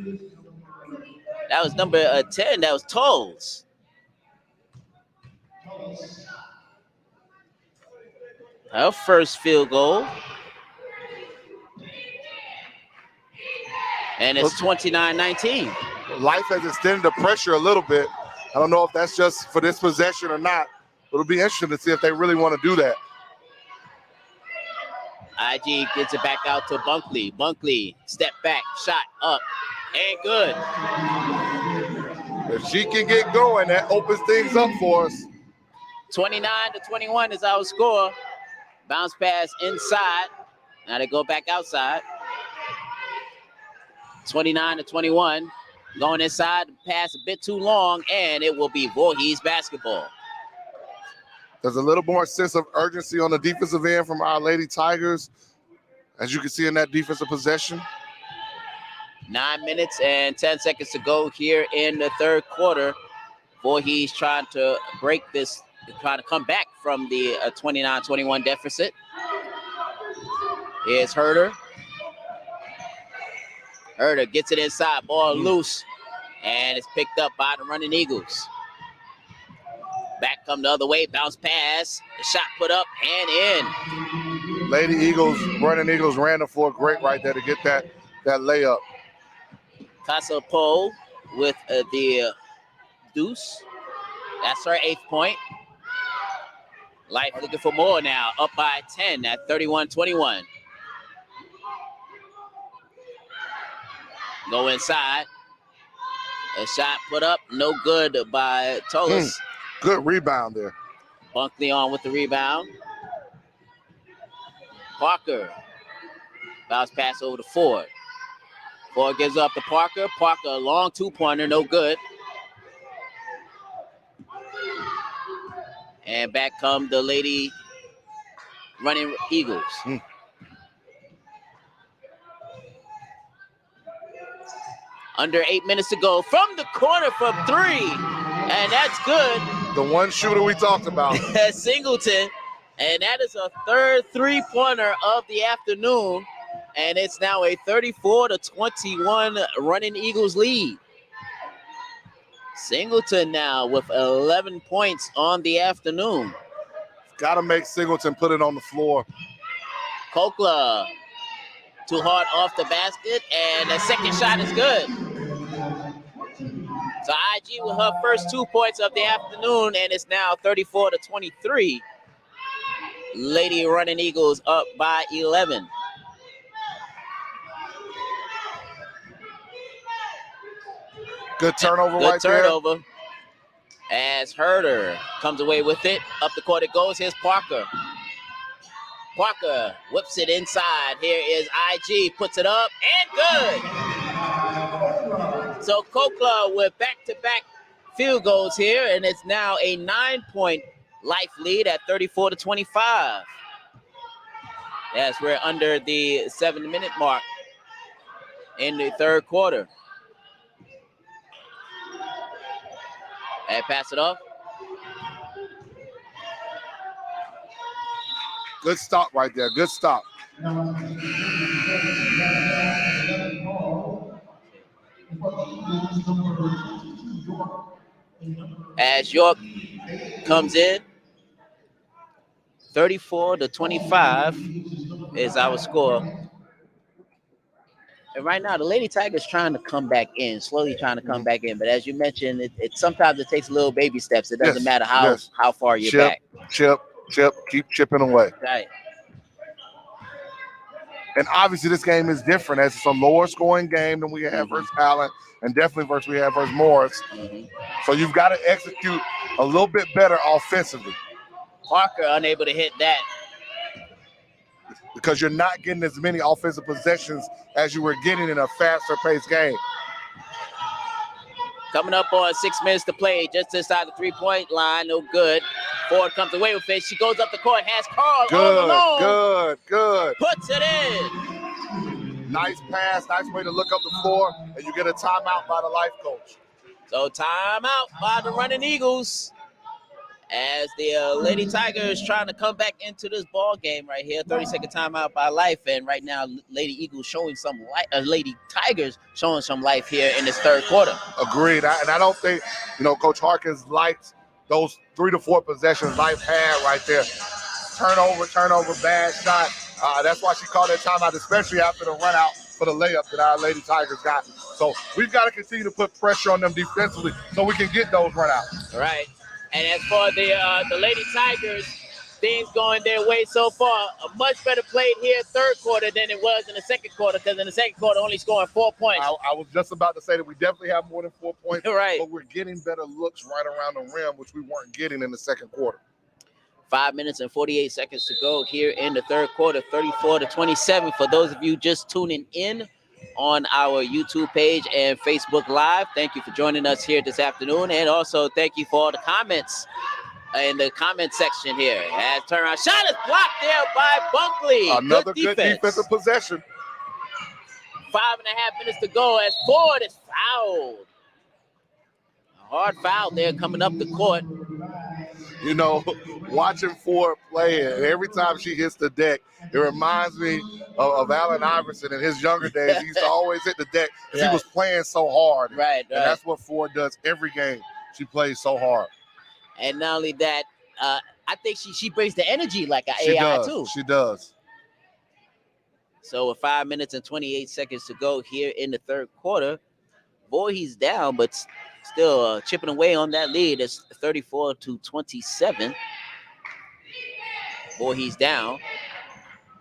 that was number 10, that was Tolles. Her first field goal. And it's 29-19. Life has extended the pressure a little bit. I don't know if that's just for this possession or not. It'll be interesting to see if they really want to do that. IG gets it back out to Bunkley. Bunkley, step back, shot up, and good. If she can get going, that opens things up for us. 29-21 is our score. Bounce pass inside. Now they go back outside. 29-21. Going inside, pass a bit too long, and it will be Voorhees basketball. There's a little more sense of urgency on the defensive end from our Lady Tigers, as you can see in that defensive possession. 9 minutes and 10 seconds to go here in the third quarter. Voorhees trying to break this, trying to come back from the 29-21 deficit. Here's Herder. Herder gets it inside, ball loose, and it's picked up by the Running Eagles. Back come the other way, bounce pass, the shot put up and in. Lady Eagles, Running Eagles ran the floor great right there to get that layup. Casa Poe with the deuce. That's her 8th point. Life looking for more now, up by 10 at 31-21. Go inside. A shot put up, no good by Tolles. Good rebound there. Bunkley on with the rebound. Parker. Bounce pass over to Ford. Ford gives up to Parker. Parker, a long two-pointer, no good. And back come the Lady Running Eagles. Under 8 minutes to go from the corner from 3. And that's good. The one shooter we talked about. Singleton And that is a third three-pointer of the afternoon. And it's now a 34-21 Running Eagles lead. Singleton now with 11 points on the afternoon. Got to make Singleton put it on the floor. Kokla too hard off the basket, and the second shot is good. So IG with her first 2 points of the afternoon, and it's now 34-23. Lady Running Eagles up by 11. Good turnover Good right turnover. As Herder comes away with it. Up the court it goes. Here's Parker. Parker whips it inside. Here is IG. Puts it up and good. So Kokla with back-to-back field goals here, and it's now a 9-point life lead at 34-25. Yes, we're under the 7-minute mark in the third quarter. And pass it off. Good stop right there. Good stop. As York comes in, 34-25 is our score. And right now, the Lady Tigers trying to come back in, slowly trying to come back in. But as you mentioned, it sometimes it takes little baby steps. It doesn't matter how far you're back. Chip, keep chipping away. Right. And obviously, this game is different as it's a lower scoring game than we have versus Allen, and definitely versus we have versus Morris. So you've got to execute a little bit better offensively. Parker unable to hit that. Because you're not getting as many offensive possessions as you were getting in a faster paced game. Coming up on 6 minutes to play, just inside the 3-point line, no good. Ford comes away with it. She goes up the court, has Carl all alone. Good. Puts it in. Nice pass, nice way to look up the floor, and you get a timeout by the life coach. So timeout by the Running Eagles. As the Lady Tigers trying to come back into this ball game right here. 30-second timeout by life, and right now Lady Eagles showing some life. Lady Tigers showing some life here in this third quarter. Agreed, and I don't think Coach Harkins likes those 3 to 4 possessions life had right there. Turnover, bad shot. That's why she called that timeout, especially after the run out for the layup that our Lady Tigers got. So we've got to continue to put pressure on them defensively so we can get those run outs. Right. And as for the Lady Tigers, things going their way so far. A much better played here third quarter than it was in the second quarter, because in the second quarter only scoring 4 points. I was just about to say that we definitely have more than 4 points, right. But we're getting better looks right around the rim, which we weren't getting in the second quarter. 5 minutes and 48 seconds to go here in the third quarter, 34-27. For those of you just tuning in on our YouTube page and Facebook Live, thank you for joining us here this afternoon. And also thank you for all the comments in the comment section here. As turnaround shot is blocked there by Bunkley. Another good defensive possession. 5.5 minutes to go as Ford is fouled. A hard foul there coming up the court. Watching Ford play, and every time she hits the deck, it reminds me of Allen Iverson in his younger days. He used to always hit the deck because he was playing so hard. Right. And that's what Ford does every game. She plays so hard. And not only that, I think she brings the energy like an AI too. She does. So with 5 minutes and 28 seconds to go here in the third quarter, Voorhees down, but still chipping away on that lead. It's 34-27. Voorhees down.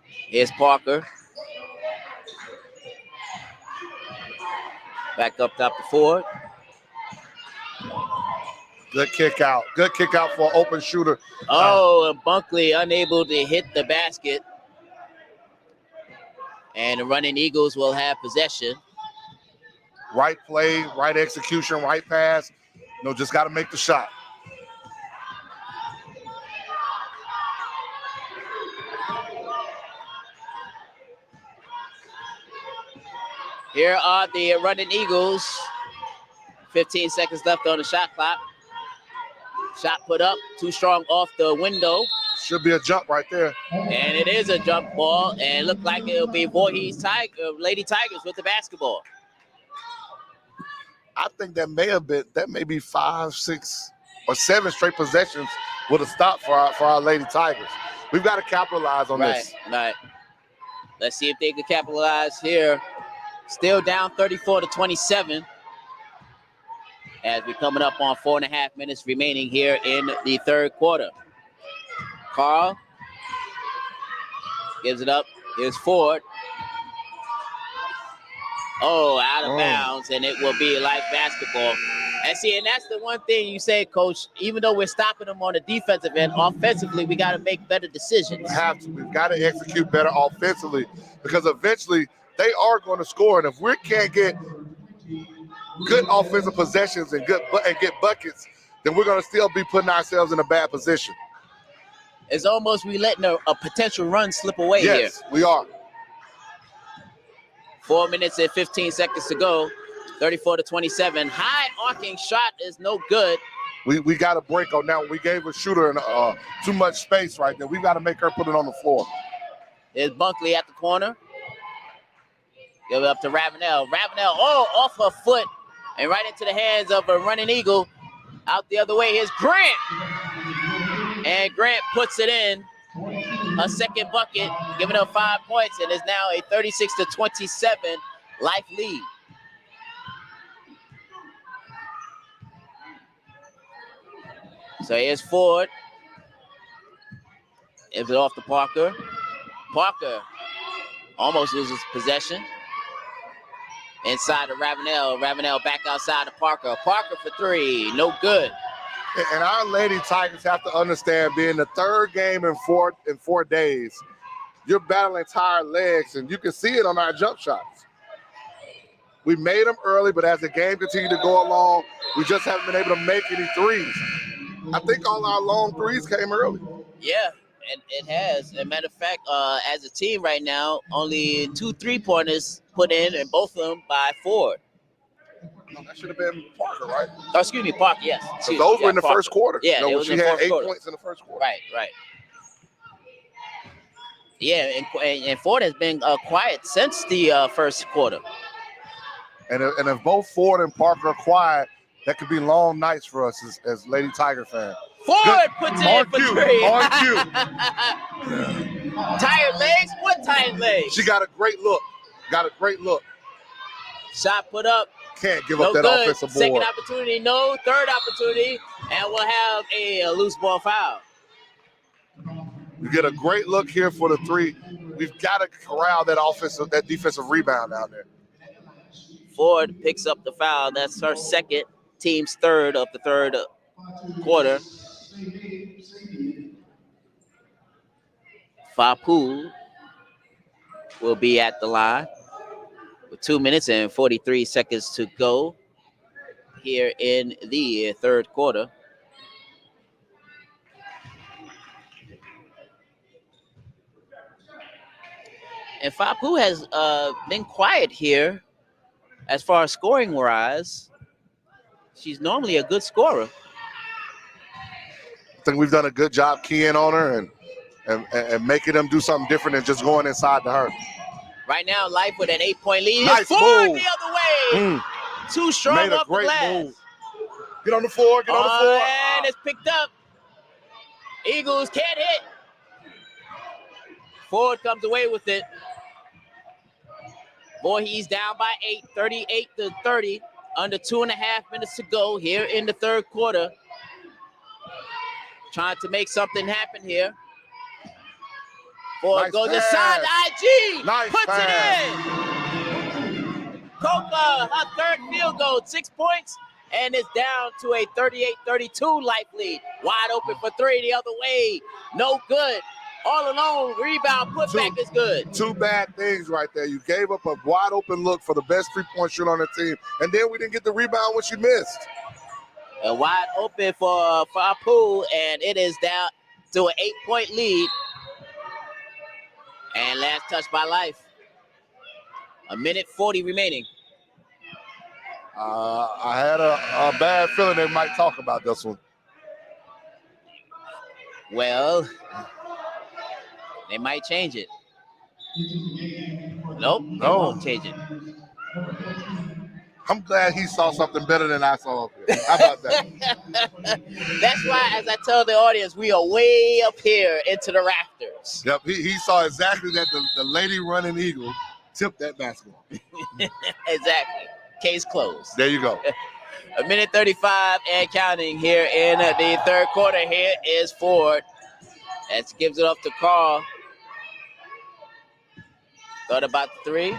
Here's Parker. Back up top to Ford. Good kick out. Good kick out for an open shooter. And Bunkley unable to hit the basket. And the Running Eagles will have possession. Right play, right execution, right pass. Just got to make the shot. Here are the Running Eagles. 15 seconds left on the shot clock. Shot put up, too strong off the window. Should be a jump right there. And it is a jump ball, and look like it'll be Voorhees Lady Tigers with the basketball. I think that may be 5, 6, or 7 straight possessions with a stop for our Lady Tigers. We've got to capitalize on this. Right. Let's see if they can capitalize here. Still down 34-27. As we're coming up on 4.5 minutes remaining here in the third quarter. Carl gives it up. Here's Ford. Oh, out of bounds, and it will be like basketball. And that's the one thing you say, Coach, even though we're stopping them on the defensive end, offensively, we got to make better decisions. We have to. We've got to execute better offensively because eventually they are going to score. And if we can't get good offensive possessions and get buckets, then we're going to still be putting ourselves in a bad position. It's almost we letting a potential run slip away here. Yes, we are. 4 minutes and 15 seconds to go. 34-27. High arcing shot is no good. We got to break on that one. We gave a shooter too much space right there. We got to make her put it on the floor. There's Bunkley at the corner. Give it up to Ravenel. Ravenel, off her foot and right into the hands of a running Eagle. Out the other way, here's Grant. And Grant puts it in. A second bucket, giving up 5 points, and is now a 36-27 life lead. So here's Ford. Gives it off to Parker. Parker almost loses possession. Inside to Ravenel. Ravenel back outside to Parker. Parker for 3. No good. And our Lady Tigers have to understand, being the third game in four days, you're battling tired legs, and you can see it on our jump shots. We made them early, but as the game continued to go along, we just haven't been able to make any threes. I think all our long threes came early. Yeah, it has. As a matter of fact, as a team right now, only 2 3-pointers put in, and both of them by Ford. No, that should have been Parker, right? Oh, excuse me, Parker, yes. Those were in the Parker. first quarter. Yeah, no, she had 8 quarter. points in the first quarter. Right. Yeah, and Ford has been quiet since the first quarter. And if both Ford and Parker are quiet, that could be long nights for us as Lady Tiger fans. Ford puts it in for 3. On cue. Tired legs? What tired legs? She got a great look. Shot put up. Can't give up that offensive board. Second opportunity, no. Third opportunity, and we'll have a loose ball foul. You get a great look here for the 3. We've got to corral that defensive rebound down there. Ford picks up the foul. That's her second, team's third of the third quarter. Fapu will be at the line with 2 minutes and 43 seconds to go here in the third quarter. And Fapu has been quiet here as far as scoring wise. She's normally a good scorer. I think we've done a good job keying on her and making them do something different than just going inside to her. Right now, Life with an 8-point lead. Nice Ford move. the other way. Too strong Made a off the great glass. move. Get on the floor. And it's picked up. Eagles can't hit. Ford comes away with it. Voorhees down by 8, 38-30. Under 2.5 minutes to go here in the third quarter. Trying to make something happen here. Ford goes inside IG. Puts it in. Coca, her third field goal, 6 points, and it's down to a 38-32 life lead. Wide open for 3 the other way. No good. All alone, rebound, putback is good. 2 bad things right there. You gave up a wide open look for the best 3-point shooter on the team, and then we didn't get the rebound when she missed. A wide open for Apu, and it is down to an 8-point lead. And last touch by Life. 1:40 remaining. I had a bad feeling they might talk about this one. Well, They might change it. Nope, they No. won't change it. I'm glad he saw something better than I saw up here. How about that? That's why, as I tell the audience, we are way up here into the rafters. Yep, he saw exactly that the lady running eagle tipped that basketball. Exactly. Case closed. There you go. A minute 35 and counting here in the third quarter. Here is Ford. That gives it off to Carl. Thought about the three.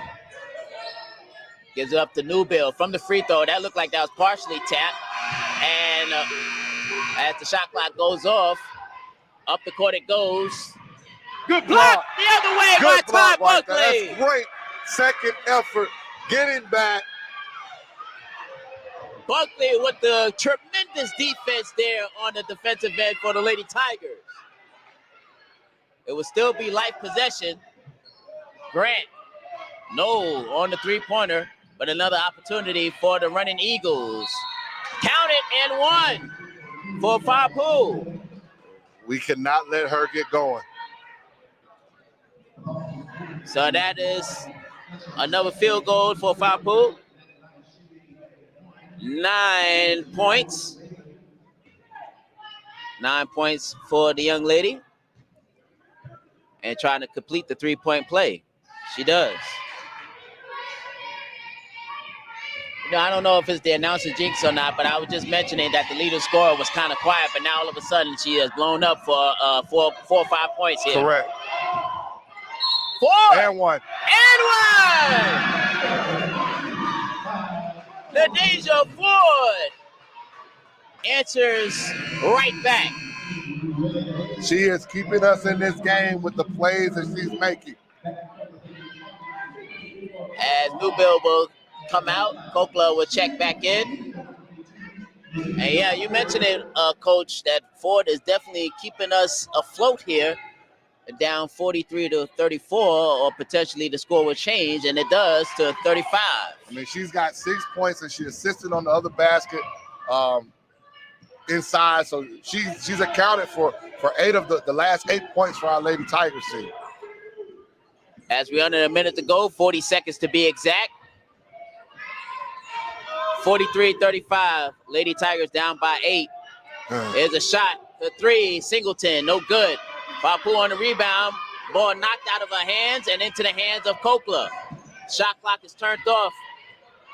Gives it up to Newbill from the free throw. That looked like that was partially tapped. And as the shot clock goes off, up the court it goes. Good Block block. the other way Good by block Todd right there. Buckley. That's great second effort. Getting back. Buckley with the tremendous defense there on the defensive end for the Lady Tigers. It will still be life possession. Grant, no on the three-pointer, but another opportunity for the running Eagles. Count it and one for Papu. We cannot let her get going. So that is another field goal for Papu. 9 points. 9 points for the young lady. And trying to complete the three-point play. She does. I don't know if it's the announcer jinx or not, but I was just mentioning that the leading scorer was kind of quiet, but now all of a sudden she has blown up for 4 or 5 points here. Correct. 4 and one. Nadeja Ford answers right back. She is keeping us in this game with the plays that she's making. As Newbill will come out, Kokla will check back in. And yeah, you mentioned it, Coach, that Ford is definitely keeping us afloat here, down 43-34, or potentially the score will change, and it does to 35. I mean, she's got 6 points, and she assisted on the other basket inside. So she's accounted for 8 of the last 8 points for our Lady Tigers team. As we're under a minute to go, 40 seconds to be exact. 43-35, Lady Tigers down by 8. There's a shot, the three, Singleton, no good. Papu on the rebound, ball knocked out of her hands and into the hands of Kokla. Shot clock is turned off.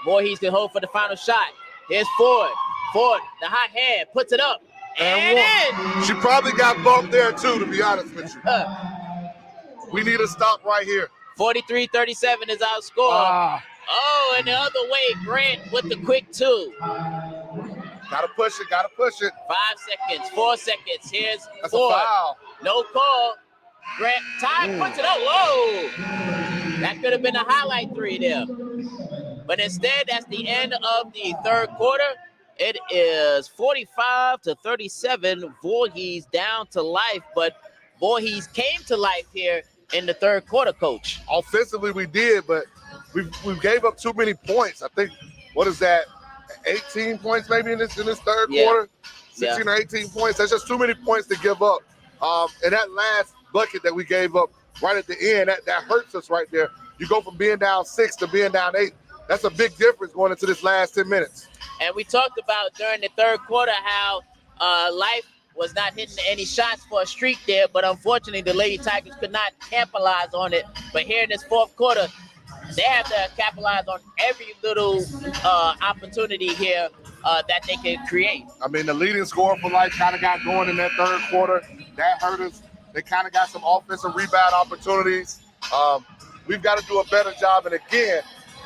Voorhees can hold for the final shot. Here's Ford. Ford, the hot hand, puts it up and in. She probably got bumped there too, to be honest with you. We need to stop right here. 43-37 is our score. Oh, and the other way, Grant with the quick 2. Gotta push it, gotta push it. 5 seconds, 4 seconds. Here's That's Ford. a foul. No call. Grant, Todd puts it up. Whoa! That could have been a highlight 3 there. But instead, that's the end of the third quarter. It is 45-37. Voorhees down to life, but Voorhees came to life here in the third quarter, Coach. Offensively, we did, but we gave up too many points. I think, what is that, 18 points maybe in this third quarter? 16 or 18 points. That's just too many points to give up. And that last bucket that we gave up right at the end, that hurts us right there. You go from being down 6 to being down 8. That's a big difference going into this last 10 minutes. And we talked about during the third quarter how Life was not hitting any shots for a streak there, but unfortunately the Lady Tigers could not capitalize on it. But here in this fourth quarter, they have to capitalize on every little opportunity here that they can create. I mean, the leading scorer for Life kind of got going in that third quarter. That hurt us. They kind of got some offensive rebound opportunities. We've got to do a better job. And again,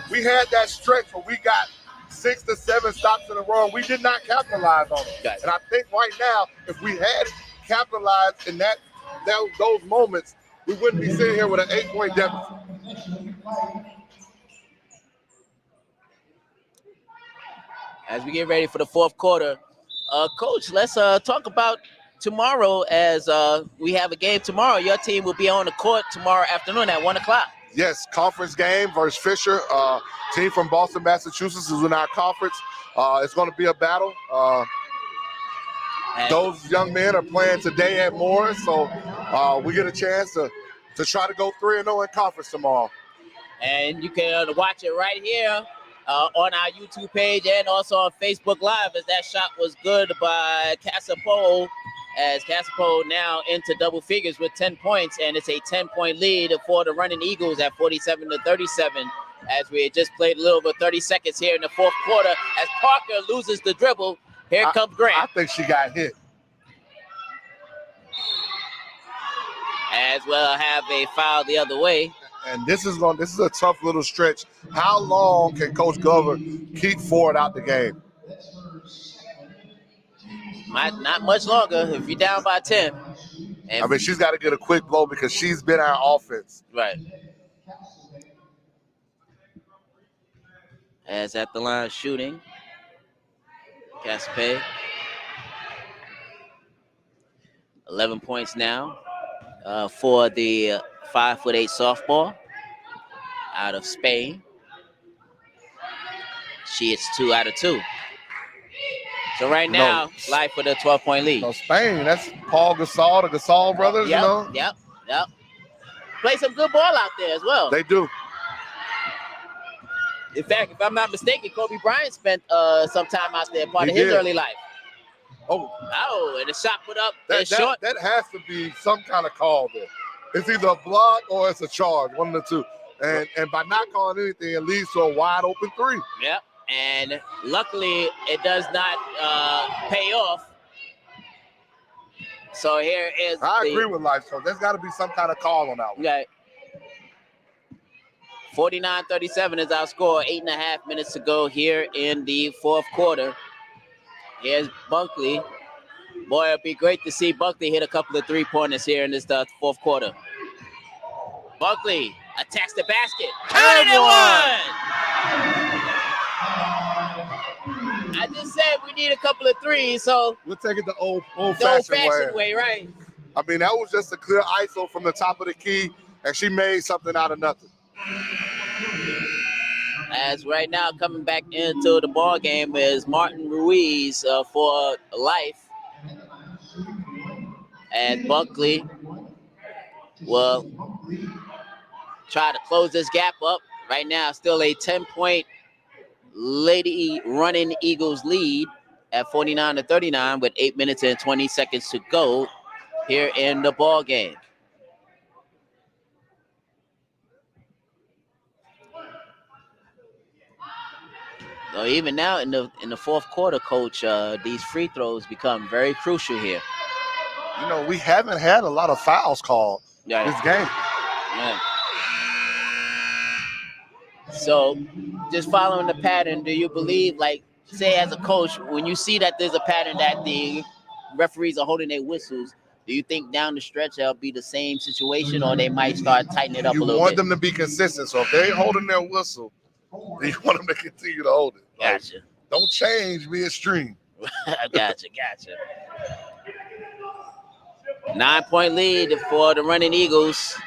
we had that stretch where we got 6 to 7 stops in a row, and we did not capitalize on it. Gotcha. And I think right now, if we had capitalized in those moments, we wouldn't be sitting here with an 8-point deficit. As we get ready for the fourth quarter, Coach, let's talk about tomorrow as we have a game tomorrow. Your team will be on the court tomorrow afternoon at 1 o'clock. Yes, conference game versus Fisher. Team from Boston, Massachusetts is in our conference. It's going to be a battle. Those young men are playing today at Moore, so we get a chance to to try to go 3-0 in conference tomorrow. And you can watch it right here on our YouTube page and also on Facebook Live, as that shot was good by Casapole, as Casapole now into double figures with 10 points, and it's a 10-point lead for the Running Eagles at 47-37, as we had just played a little over 30 seconds here in the fourth quarter, as Parker loses the dribble. Here comes Grant. I think she got hit. As well have a foul the other way. And this is a tough little stretch. How long can Coach Glover keep Ford out the game? Not much longer if you're down by 10. And I mean, she's got to get a quick blow because she's been our offense. right. As at the line shooting, Caspe. 11 points now for the 5'8" sophomore out of Spain. She hits 2 out of 2. So right now, life with a 12-point lead. No, Spain, that's Paul Gasol, the Gasol brothers, Yep, you know? Yep. Play some good ball out there as well. They do. In fact, if I'm not mistaken, Kobe Bryant spent some time out there, part of his early life. Oh, and the shot put up is short. That has to be some kind of call there. It's either a block or it's a charge, one of the two. And by not calling anything, it leads to a wide open 3. Yep. And luckily, it does not pay off. So here is I agree with Life, so there's got to be some kind of call on that one. Okay. 49-37 is our score. 8.5 minutes to go here in the fourth quarter. Here's Bunkley. Boy, it'd be great to see Bunkley hit a couple of three-pointers here in this fourth quarter. Bunkley attacks the basket. Count it, one! I just said we need a couple of threes, so we'll take it the old-fashioned way, right? I mean, that was just a clear ISO from the top of the key, and she made something out of nothing. As right now coming back into the ball game is Martin Ruiz for Life. And Bunkley will try to close this gap up. Right now, still a 10-point Lady Running Eagles lead at 49-39 with 8 minutes and 20 seconds to go here in the ball game. So even now in the fourth quarter, Coach, these free throws become very crucial here. You know, we haven't had a lot of fouls called this game. Yeah. So just following the pattern, do you believe, like, say as a coach, when you see that there's a pattern that the referees are holding their whistles, do you think down the stretch that'll be the same situation, or they might start tightening it up a little bit? You want them to be consistent. So if they're holding their whistle, you want them to continue to hold it. Gotcha. Don't change, be extreme. Gotcha. 9-point lead for the Running Eagles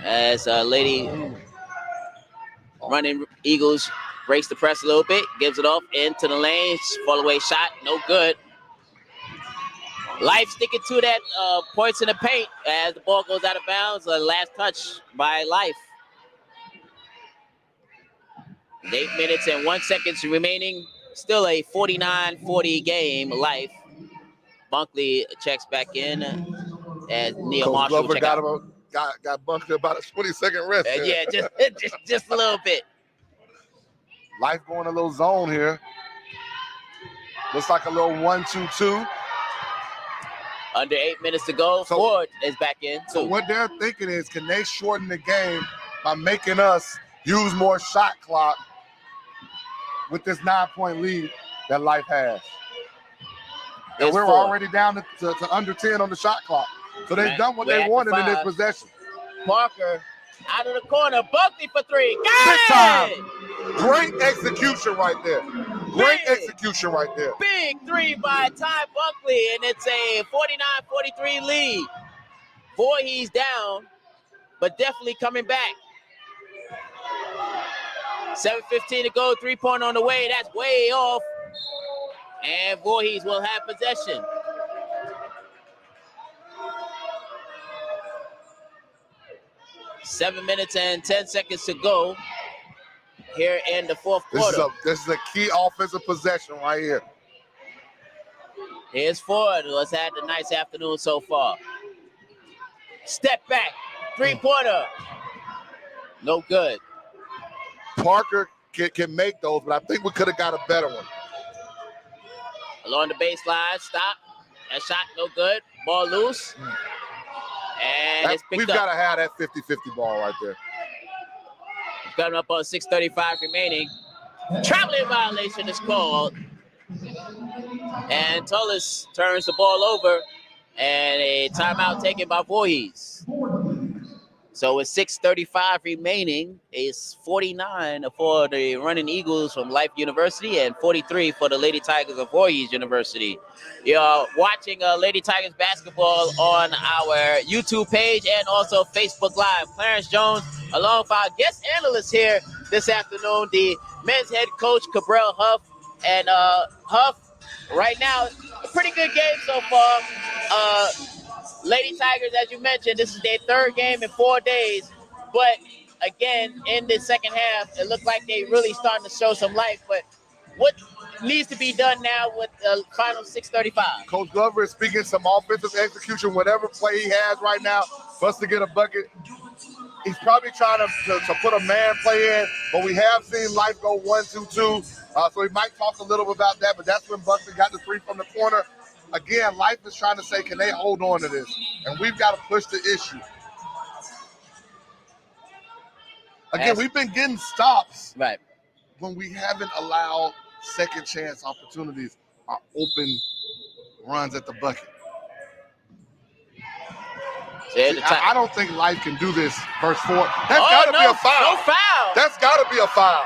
as Lady Running Eagles breaks the press a little bit, gives it off into the lane, fall away shot, no good. Life sticking to that points in the paint as the ball goes out of bounds. Last touch by Life. 8 minutes and 1 second remaining. Still a 49-40 game. Life. Bunkley checks back in as Neil Marshall Glover got Bunkley about a 20-second rest. Yeah, just a little bit. Life going a little zone here. Looks like a little 1-2-2. Under 8 minutes to go. Ford is back in. So what they're thinking is, can they shorten the game by making us use more shot clock with this 9-point lead that Life has? And we're already down to under 10 on the shot clock. So they've done what they wanted in this possession. Parker out of the corner. Bunkley for three. Got it! Great execution right there. Great execution right there. Big three by Ty Bunkley, and it's a 49-43 lead. Voorhees down, but definitely coming back. 7:15 to go, 3-point on the way. That's way off. And Voorhees will have possession. 7 minutes and 10 seconds to go here in the fourth quarter. This is a key offensive possession right here. Here's Ford, who has had a nice afternoon so far. Step back, three-pointer. No good. Parker can make those, but I think we could have got a better one. Along the baseline, stop. That shot no good. Ball loose. And it's picked We've up. got to have that 50-50 ball right there. Coming up on 6:35 remaining. Traveling violation is called. And Tullis turns the ball over. And a timeout taken by Voorhees. So with 6:35 remaining, it's 49 for the Running Eagles from Life University and 43 for the Lady Tigers of Voorhees University. You're watching Lady Tigers basketball on our YouTube page and also Facebook Live. Clarence Jones, along with our guest analyst here this afternoon, the men's head coach, Cabral Huff. And Huff, right now, a pretty good game so far. Lady Tigers, as you mentioned, this is their third game in 4 days. But again, in the second half, it looked like they really starting to show some life. But what needs to be done now with the final 6:35? Coach Glover is speaking some offensive execution, whatever play he has right now for us to get a bucket. He's probably trying to put a man play in, but we have seen Life go 1-2-2. So he might talk a little bit about that, but that's when Buxton got the three from the corner. Again, Life is trying to say, can they hold on to this? And we've got to push the issue. Again, we've been getting stops when we haven't allowed second chance opportunities or open runs at the bucket. See, I don't think Life can do this verse 4. That's got to be a foul. No foul. That's got to be a foul.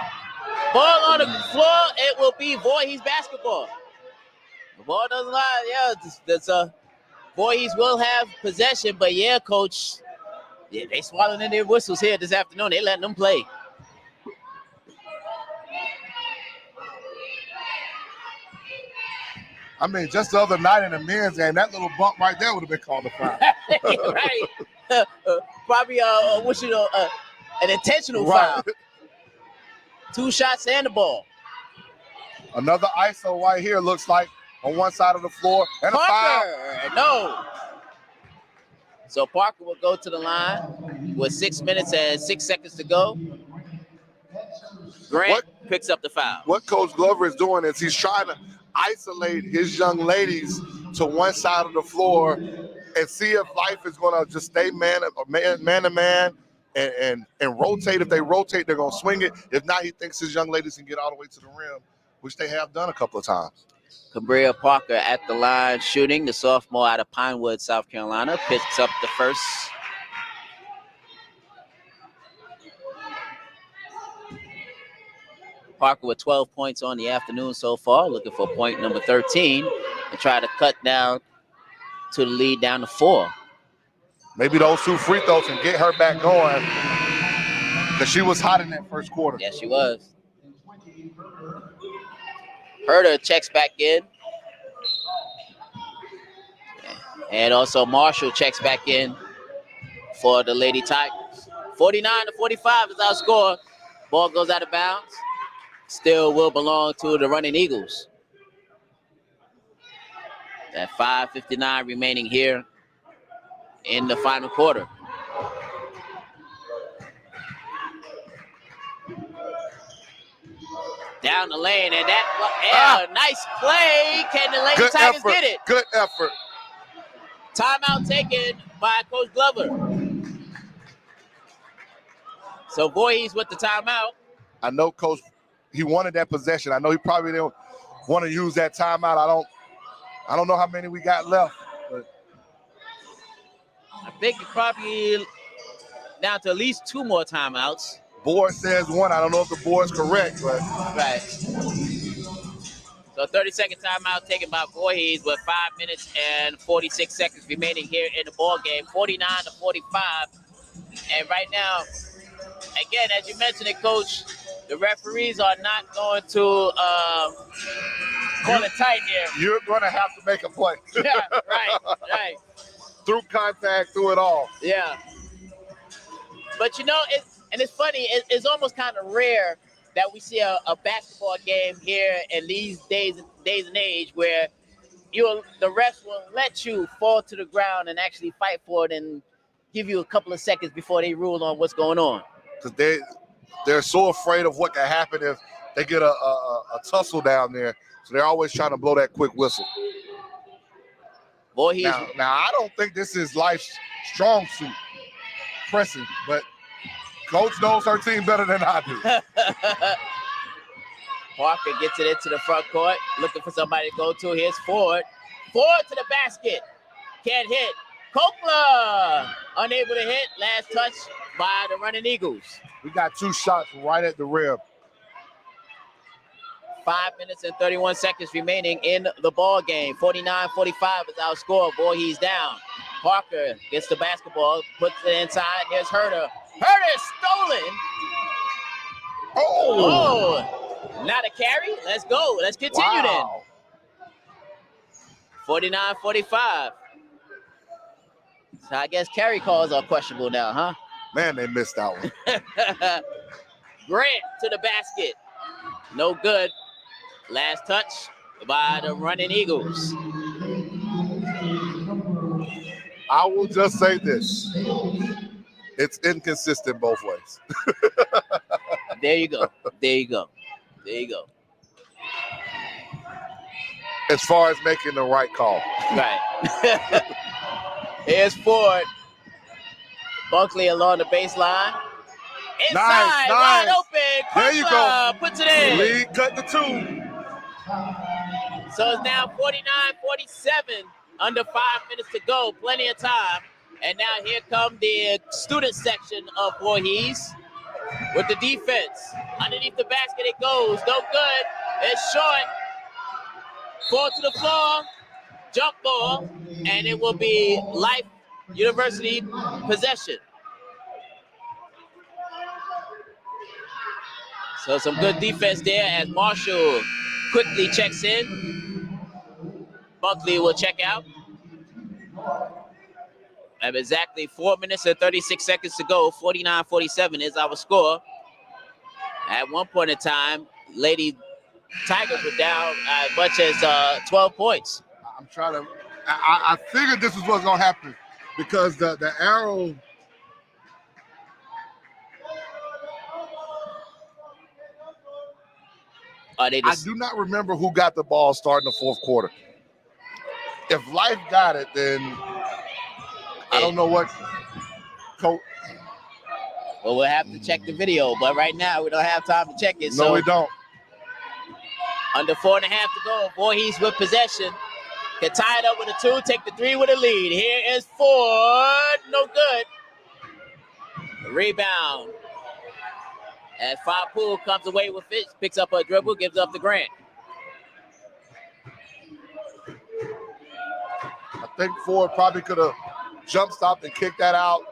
Ball on the floor, it will be Voorhees basketball. The ball doesn't lie. Yeah, Voorhees will have possession, but yeah, coach, yeah, they swallowing in their whistles here this afternoon. They letting them play. I mean, just the other night in the men's game, that little bump right there would have been called a foul. Right. Probably an intentional foul. 2 shots and the ball. Another ISO right here looks like on one side of the floor. And Parker, a foul. No. So Parker will go to the line with 6 minutes and 6 seconds to go. Grant picks up the foul. What Coach Glover is doing is he's trying to isolate his young ladies to one side of the floor and see if Life is going to just stay man to man and rotate. If they rotate, they're going to swing it. If not, he thinks his young ladies can get all the way to the rim, which they have done a couple of times. Cabria Parker at the line shooting. The sophomore out of Pinewood, South Carolina, picks up the first. Parker with 12 points on the afternoon so far, looking for point number 13 and try to cut down to the lead down to 4. Maybe those 2 free throws can get her back going because she was hot in that first quarter. Yes, she was. Herder checks back in. And also Marshall checks back in for the Lady Tigers. 49-45 is our score. Ball goes out of bounds. Still will belong to the Running Eagles. At 5:59 remaining here in the final quarter. Down the lane, and that nice play. Can the Lady Tigers get it? Good effort. Timeout taken by Coach Glover. So Voorhees with the timeout. I know Coach, he wanted that possession. I know he probably didn't want to use that timeout. I don't know how many we got left. But I think it's probably down to at least 2 more timeouts. Board says 1. I don't know if the board's correct, but right. So 30-second timeout taken by Voorhees with 5 minutes and 46 seconds remaining here in the ball game, 49-45. And right now, again, as you mentioned it, Coach, the referees are not going to call it tight here. You're going to have to make a play. Yeah, right. Through contact, through it all. Yeah. But you know, it's funny. It's almost kind of rare that we see a basketball game here in these days and age where the refs will let you fall to the ground and actually fight for it and give you a couple of seconds before they rule on what's going on. Because they're so afraid of what can happen if they get a tussle down there. So they're always trying to blow that quick whistle. Boy, now I don't think this is life's strong suit, pressing, but Coach knows her team better than I do. Parker gets it into the front court, looking for somebody to go to. Here's Ford. Ford to the basket. Can't hit. Kokla unable to hit. Last touch by the running Eagles. We got 2 shots right at the rim. 5 minutes and 31 seconds remaining in the ball game. 49-45 is our score. Voorhees down. Parker gets the basketball, puts it inside. Here's Herder. Herder stolen. Oh, not a carry. Let's go. Let's continue then. 49-45. So I guess carry calls are questionable now, huh? Man, they missed that one. Grant to the basket. No good. Last touch by the running Eagles. I will just say this. It's inconsistent both ways. There you go. There you go. There you go. As far as making the right call. Right. Here's Ford. Bunkley along the baseline. Inside, nice. wide open. There you go. Puts it in. Lead cut the 2. So it's now 49-47. Under 5 minutes to go. Plenty of time. And now here come the student section of Voorhees with the defense. Underneath the basket it goes. No good. It's short. Fall to the floor. Jump ball. And it will be Life University possession. So some good defense there as Marshall quickly checks in. Bunkley will check out. And exactly 4 minutes and 36 seconds to go. 49-47 is our score. At one point in time, Lady Tigers were down as much as 12 points. I'm trying to. I figured this was what's going to happen because the arrow. I do not remember who got the ball starting the 4th quarter. If Life got it, then I don't know what coach. Well, we'll have to check the video, but right now we don't have time to check it. No, we don't. Under 4.5 to go. Voorhees with possession. Can tie it up with a 2, take the 3 with a lead. Here is Ford. No good. The rebound. As Fapool comes away with it, picks up a dribble, gives up to Grant. I think Ford probably could have jump stopped and kicked that out.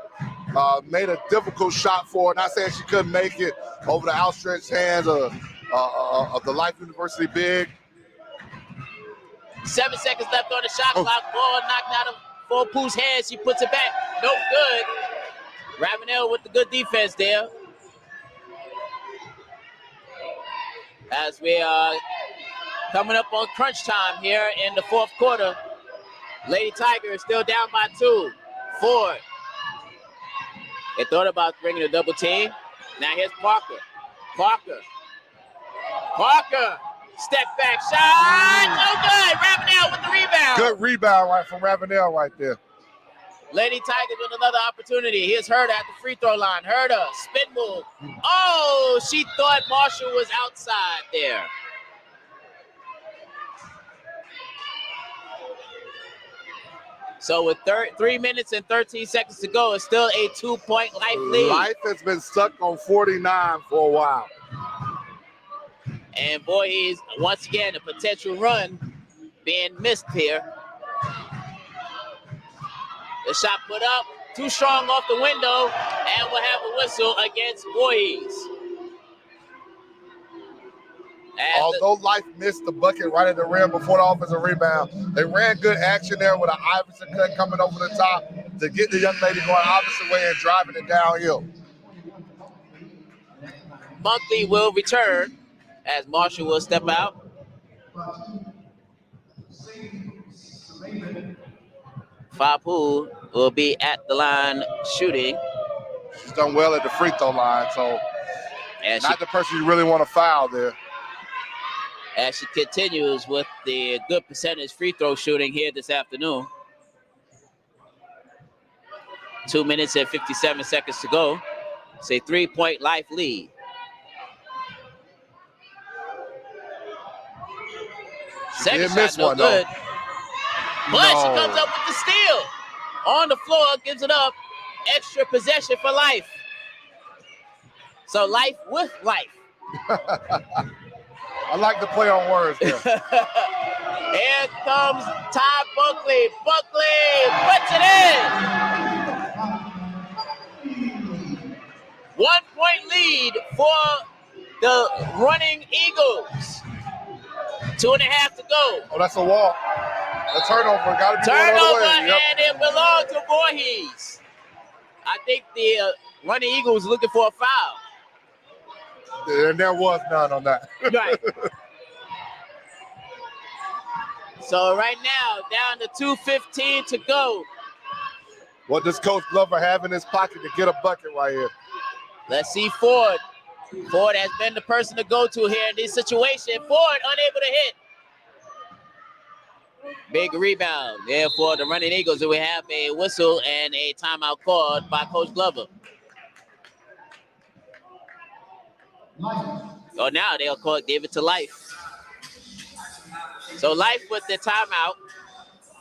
Made a difficult shot for her. Not saying she couldn't make it over the outstretched hands of the Life University big. 7 seconds left on the shot clock. Ball knocked out of Fapool's hand. She puts it back. No good. Ravenel with the good defense there. As we are coming up on crunch time here in the 4th quarter. Lady Tigers still down by 2. Ford. They thought about bringing a double team. Now here's Parker. Parker. Step back shot. No good. Ravenel with the rebound. Good rebound right from Ravenel right there. Lady Tigers with another opportunity. Here's Herder at the free throw line. Herder, spin move. Oh, she thought Marshall was outside there. So with 3 minutes and 13 seconds to go, it's still a 2-point Life lead. Life has been stuck on 49 for a while. And Voorhees, once again, a potential run being missed here. The shot put up, too strong off the window, and we'll have a whistle against Voorhees. Although Life missed the bucket right at the rim before the offensive rebound, they ran good action there with an Iverson cut coming over the top to get the young lady going opposite way and driving it downhill. Monkley will return as Marshall will step out. Fapu will be at the line shooting. She's done well at the free throw line, so As not the person you really want to foul there. As she continues with the good percentage free throw shooting here this afternoon. 2 minutes and 57 seconds to go. It's a 3-point life lead. Second shot, no good. But she comes up with the steal. On the floor, gives it up. Extra possession for life. So life with life. I like the play on words there. Here comes Ty Buckley. Buckley puts it in. 1 point lead for the running Eagles. 2.5 to go. Oh, that's a walk. A turnover. Got to be turnover, way. Yep. And it belongs to Voorhees. I think the running Eagles looking for a foul. And there was none on that. Right. So right now, down to 2:15 to go. What does Coach Glover have in his pocket to get a bucket right here? Let's see Ford. Ford has been the person to go to here in this situation. Ford unable to hit. Big rebound there for the running Eagles. And we have a whistle and a timeout called by Coach Glover. Oh, now they'll give it to Life. So Life with the timeout.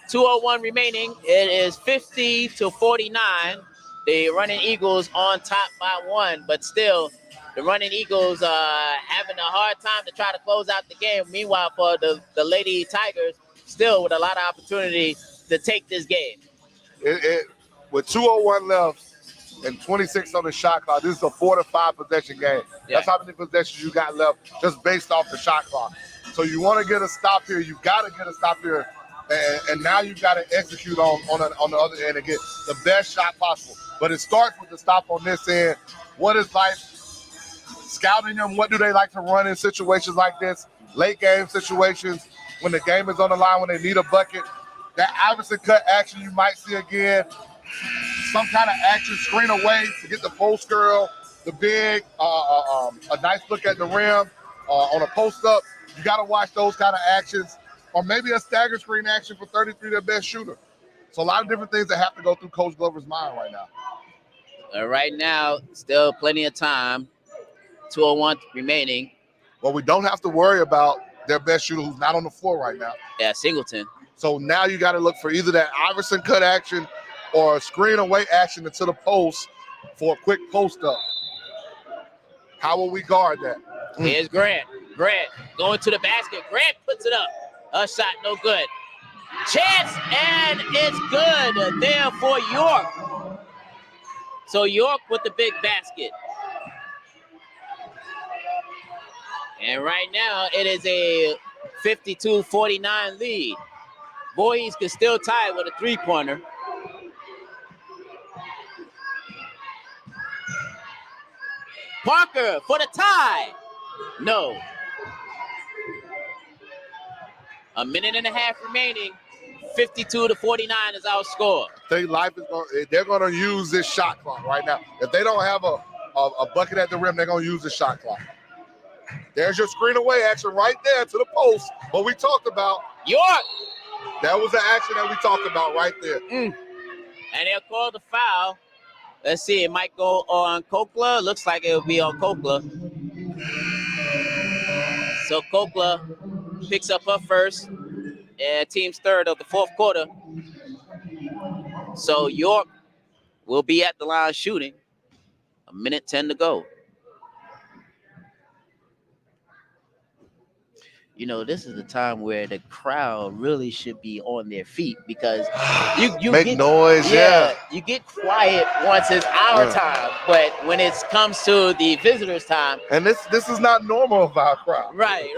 2:01 remaining. It is 50-49. The running Eagles on top by 1, but still the running Eagles having a hard time to try to close out the game. Meanwhile, for the Lady Tigers, still with a lot of opportunity to take this game. With 2:01 left and 26 on the shot clock, this is a 4 to 5 possession game. Yeah. That's how many possessions you got left just based off the shot clock. So you want to get a stop here. You got to get a stop here. And now you got to execute on the other end and get the best shot possible. But it starts with the stop on this end. What is Life scouting them? What do they like to run in situations like this? Late game situations, when the game is on the line, when they need a bucket. That Iverson cut action you might see again. Some kind of action, screen away to get the post girl, the big, a nice look at the rim on a post up. You got to watch those kind of actions. Or maybe a stagger screen action for 33, their best shooter. So a lot of different things that have to go through Coach Glover's mind right now. Right now, still plenty of time. 2:01 remaining. Well, we don't have to worry about their best shooter who's not on the floor right now. Yeah, Singleton. So now you got to look for either that Iverson cut action or a screen away action into the post for a quick post up. How will we guard that? Here's Grant. Grant going to the basket. Grant puts it up. A shot, no good. Chance, and it's good there for York. So York with the big basket. And right now, it is a 52-49 lead. Voorhees can still tie with a three-pointer. Parker for the tie. No. A minute and a half remaining. 52-49 is our score. I think they're going to use this shot clock right now. If they don't have a bucket at the rim, they're going to use the shot clock. There's your screen away action right there to the post. What we talked about. York. That was the action that we talked about right there. And they'll call the foul. Let's see. It might go on Kokla. Looks like it'll be on Kokla. So Kokla picks up her first. And team's third of the fourth quarter. So York will be at the line shooting. A minute 10 to go. You know, this is the time where the crowd really should be on their feet because you make get noise. Yeah, you get quiet once it's our time, but when it comes to the visitors' time, and this is not normal of our crowd. Right.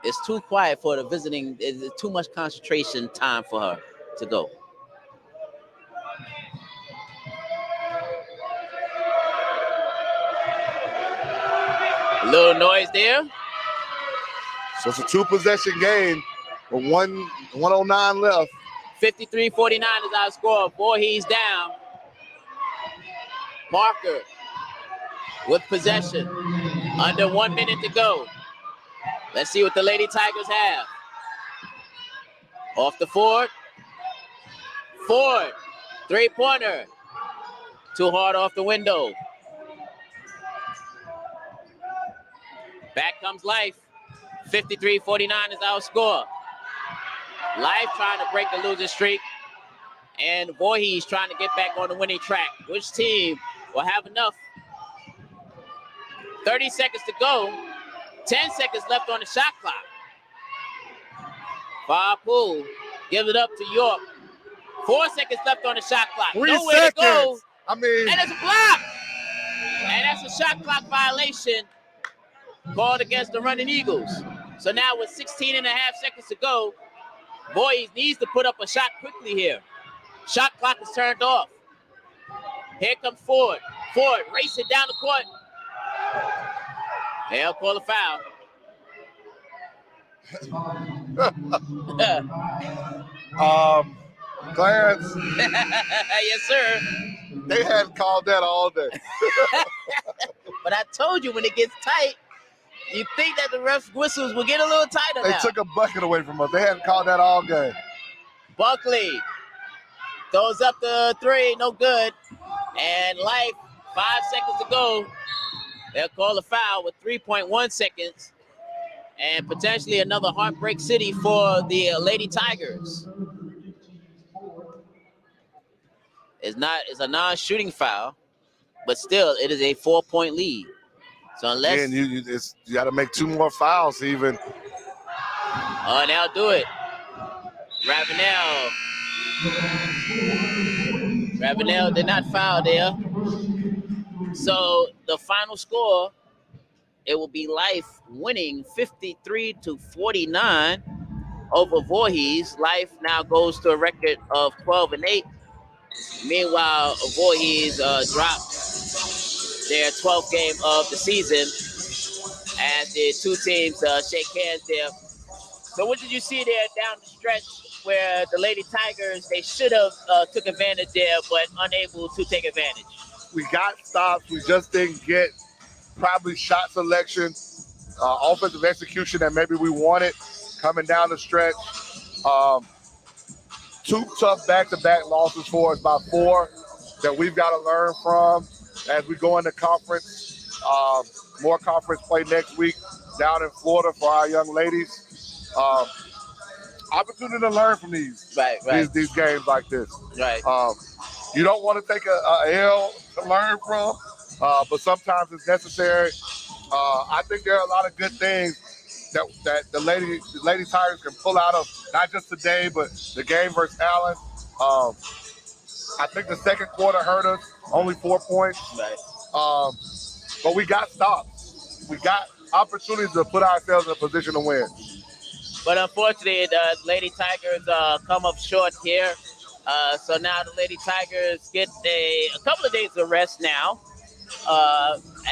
It's too quiet for the visiting. It's too much concentration time for her to go. A little noise there. So it's a 2-possession game with 109 left. 53-49 is our score. Voorhees down. Parker with possession. Under 1 minute to go. Let's see what the Lady Tigers have. Off the Ford. Ford. Three-pointer. Too hard off the window. Back comes Life. 53-49 is our score. Life trying to break the losing streak. And Voorhees trying to get back on the winning track. Which team will have enough? 30 seconds to go. 10 seconds left on the shot clock. Farpool gives it up to York. 4 seconds left on the shot clock. 3 Nowhere seconds. to go. I mean, And it's a block. And that's a shot clock violation called against the Running Eagles. So now with 16 and a half seconds to go, Voorhees needs to put up a shot quickly here. Shot clock is turned off. Here comes Ford. Ford racing down the court. They'll call a foul. Clarence, Yes, sir. they hadn't called that all day. But I told you when it gets tight, you think that the refs' whistles will get a little tighter They now. took a bucket away from us. They hadn't called that all game. Buckley throws up the three, no good. And Life, 5 seconds to go. They'll call a foul with 3.1 seconds. And potentially another heartbreak city for the Lady Tigers. It's a non-shooting foul, but still it is a 4-point lead. So unless And you got to make 2 more fouls even. and they'll do it. Ravenel did not foul there. So the final score, it will be Life winning 53-49 over Voorhees. Life now goes to a record of 12-8. Meanwhile, Voorhees dropped their 12th game of the season as the two teams shake hands there. So what did you see there down the stretch where the Lady Tigers, they should have took advantage there, but unable to take advantage? We got stops. We just didn't get probably shot selection, offensive execution that maybe we wanted coming down the stretch. 2 tough back-to-back losses for us by 4 that we've got to learn from as we go into conference. More conference play next week down in Florida for our young ladies. Opportunity to learn from these games like this. Right. You don't want to take a L to learn from, but sometimes it's necessary. I think there are a lot of good things that the Lady Tigers can pull out of not just today, but the game versus Allen. I think the second quarter hurt us, only 4 points. Right. But we got stops. We got opportunities to put ourselves in a position to win. But unfortunately, the Lady Tigers come up short here. So now the Lady Tigers get a couple of days of rest now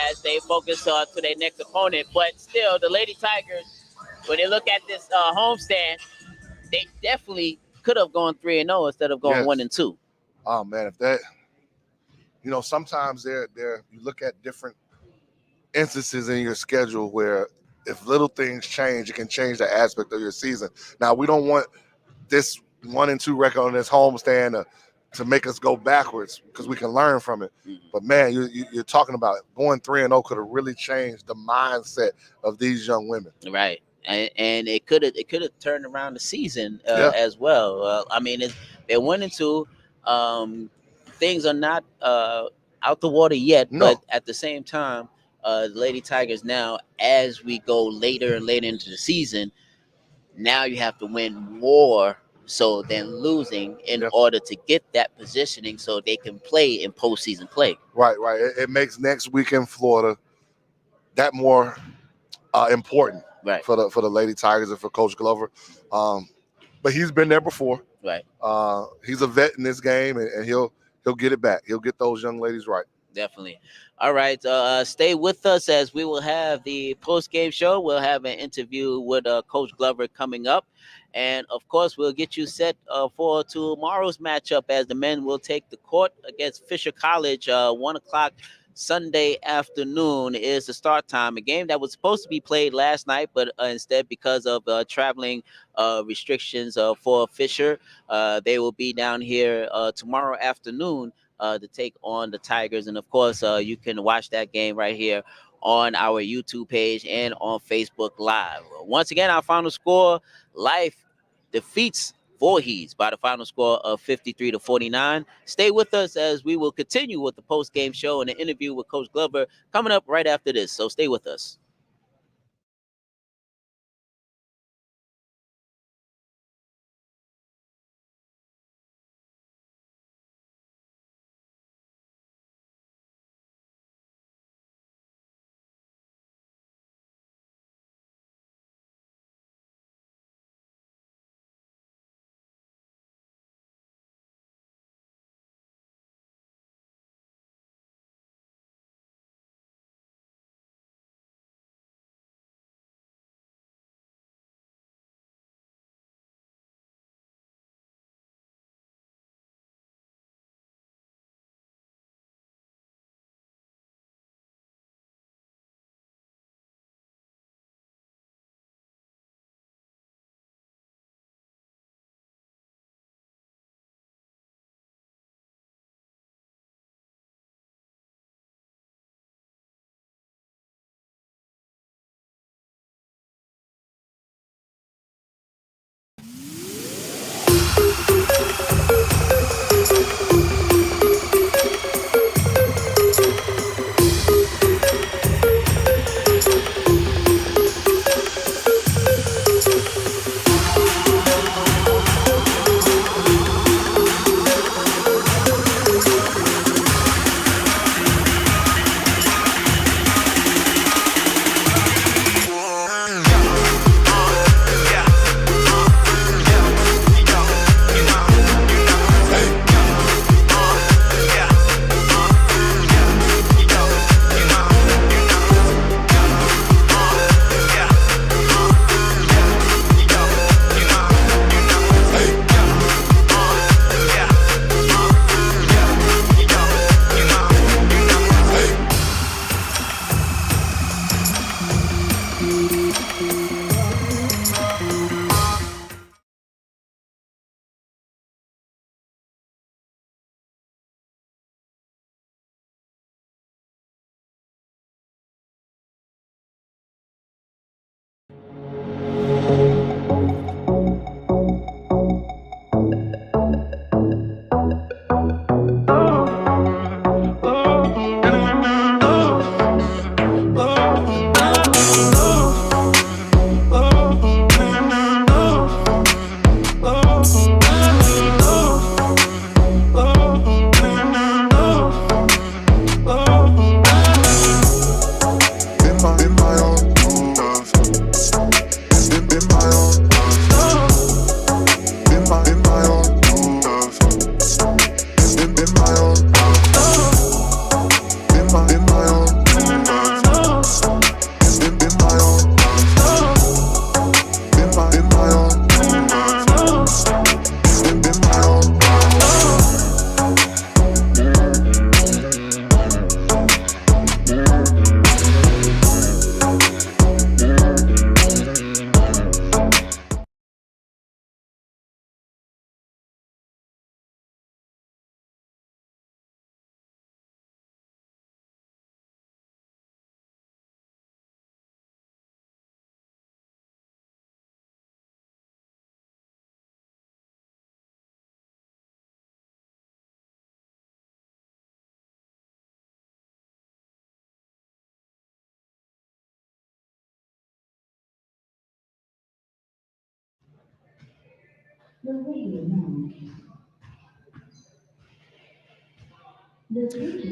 as they focus to their next opponent. But still, the Lady Tigers, when they look at this homestand, they definitely could have gone 3-0 instead of going 1-2. Oh man, if that, sometimes you look at different instances in your schedule where if little things change, it can change the aspect of your season. Now we don't want this 1-2 record on this homestand to make us go backwards because we can learn from it. Mm-hmm. But man, you're talking about going 3-0 could have really changed the mindset of these young women. Right. And it could have turned around the season as well. I mean, they're 1-2. Things are not out the water yet, but at the same time, the Lady Tigers now, as we go later and later into the season, now you have to win more so than losing in order to get that positioning so they can play in postseason play. Right. It makes next week in Florida that more important for the Lady Tigers and for Coach Glover. But he's been there before. Right. He's a vet in this game, and he'll get it back. He'll get those young ladies right. Definitely. All right. Stay with us as we will have the post game show. We'll have an interview with Coach Glover coming up. And of course, we'll get you set for tomorrow's matchup as the men will take the court against Fisher College. 1 o'clock Sunday afternoon is the start time. A game that was supposed to be played last night, but instead, because of traveling restrictions for Fisher, they will be down here tomorrow afternoon to take on the Tigers. And of course, you can watch that game right here on our YouTube page and on Facebook Live. Once again, our final score: Life defeats Voorhees by the final score of 53-49. Stay with us as we will continue with the post game show and an interview with Coach Glover coming up right after this. So stay with us.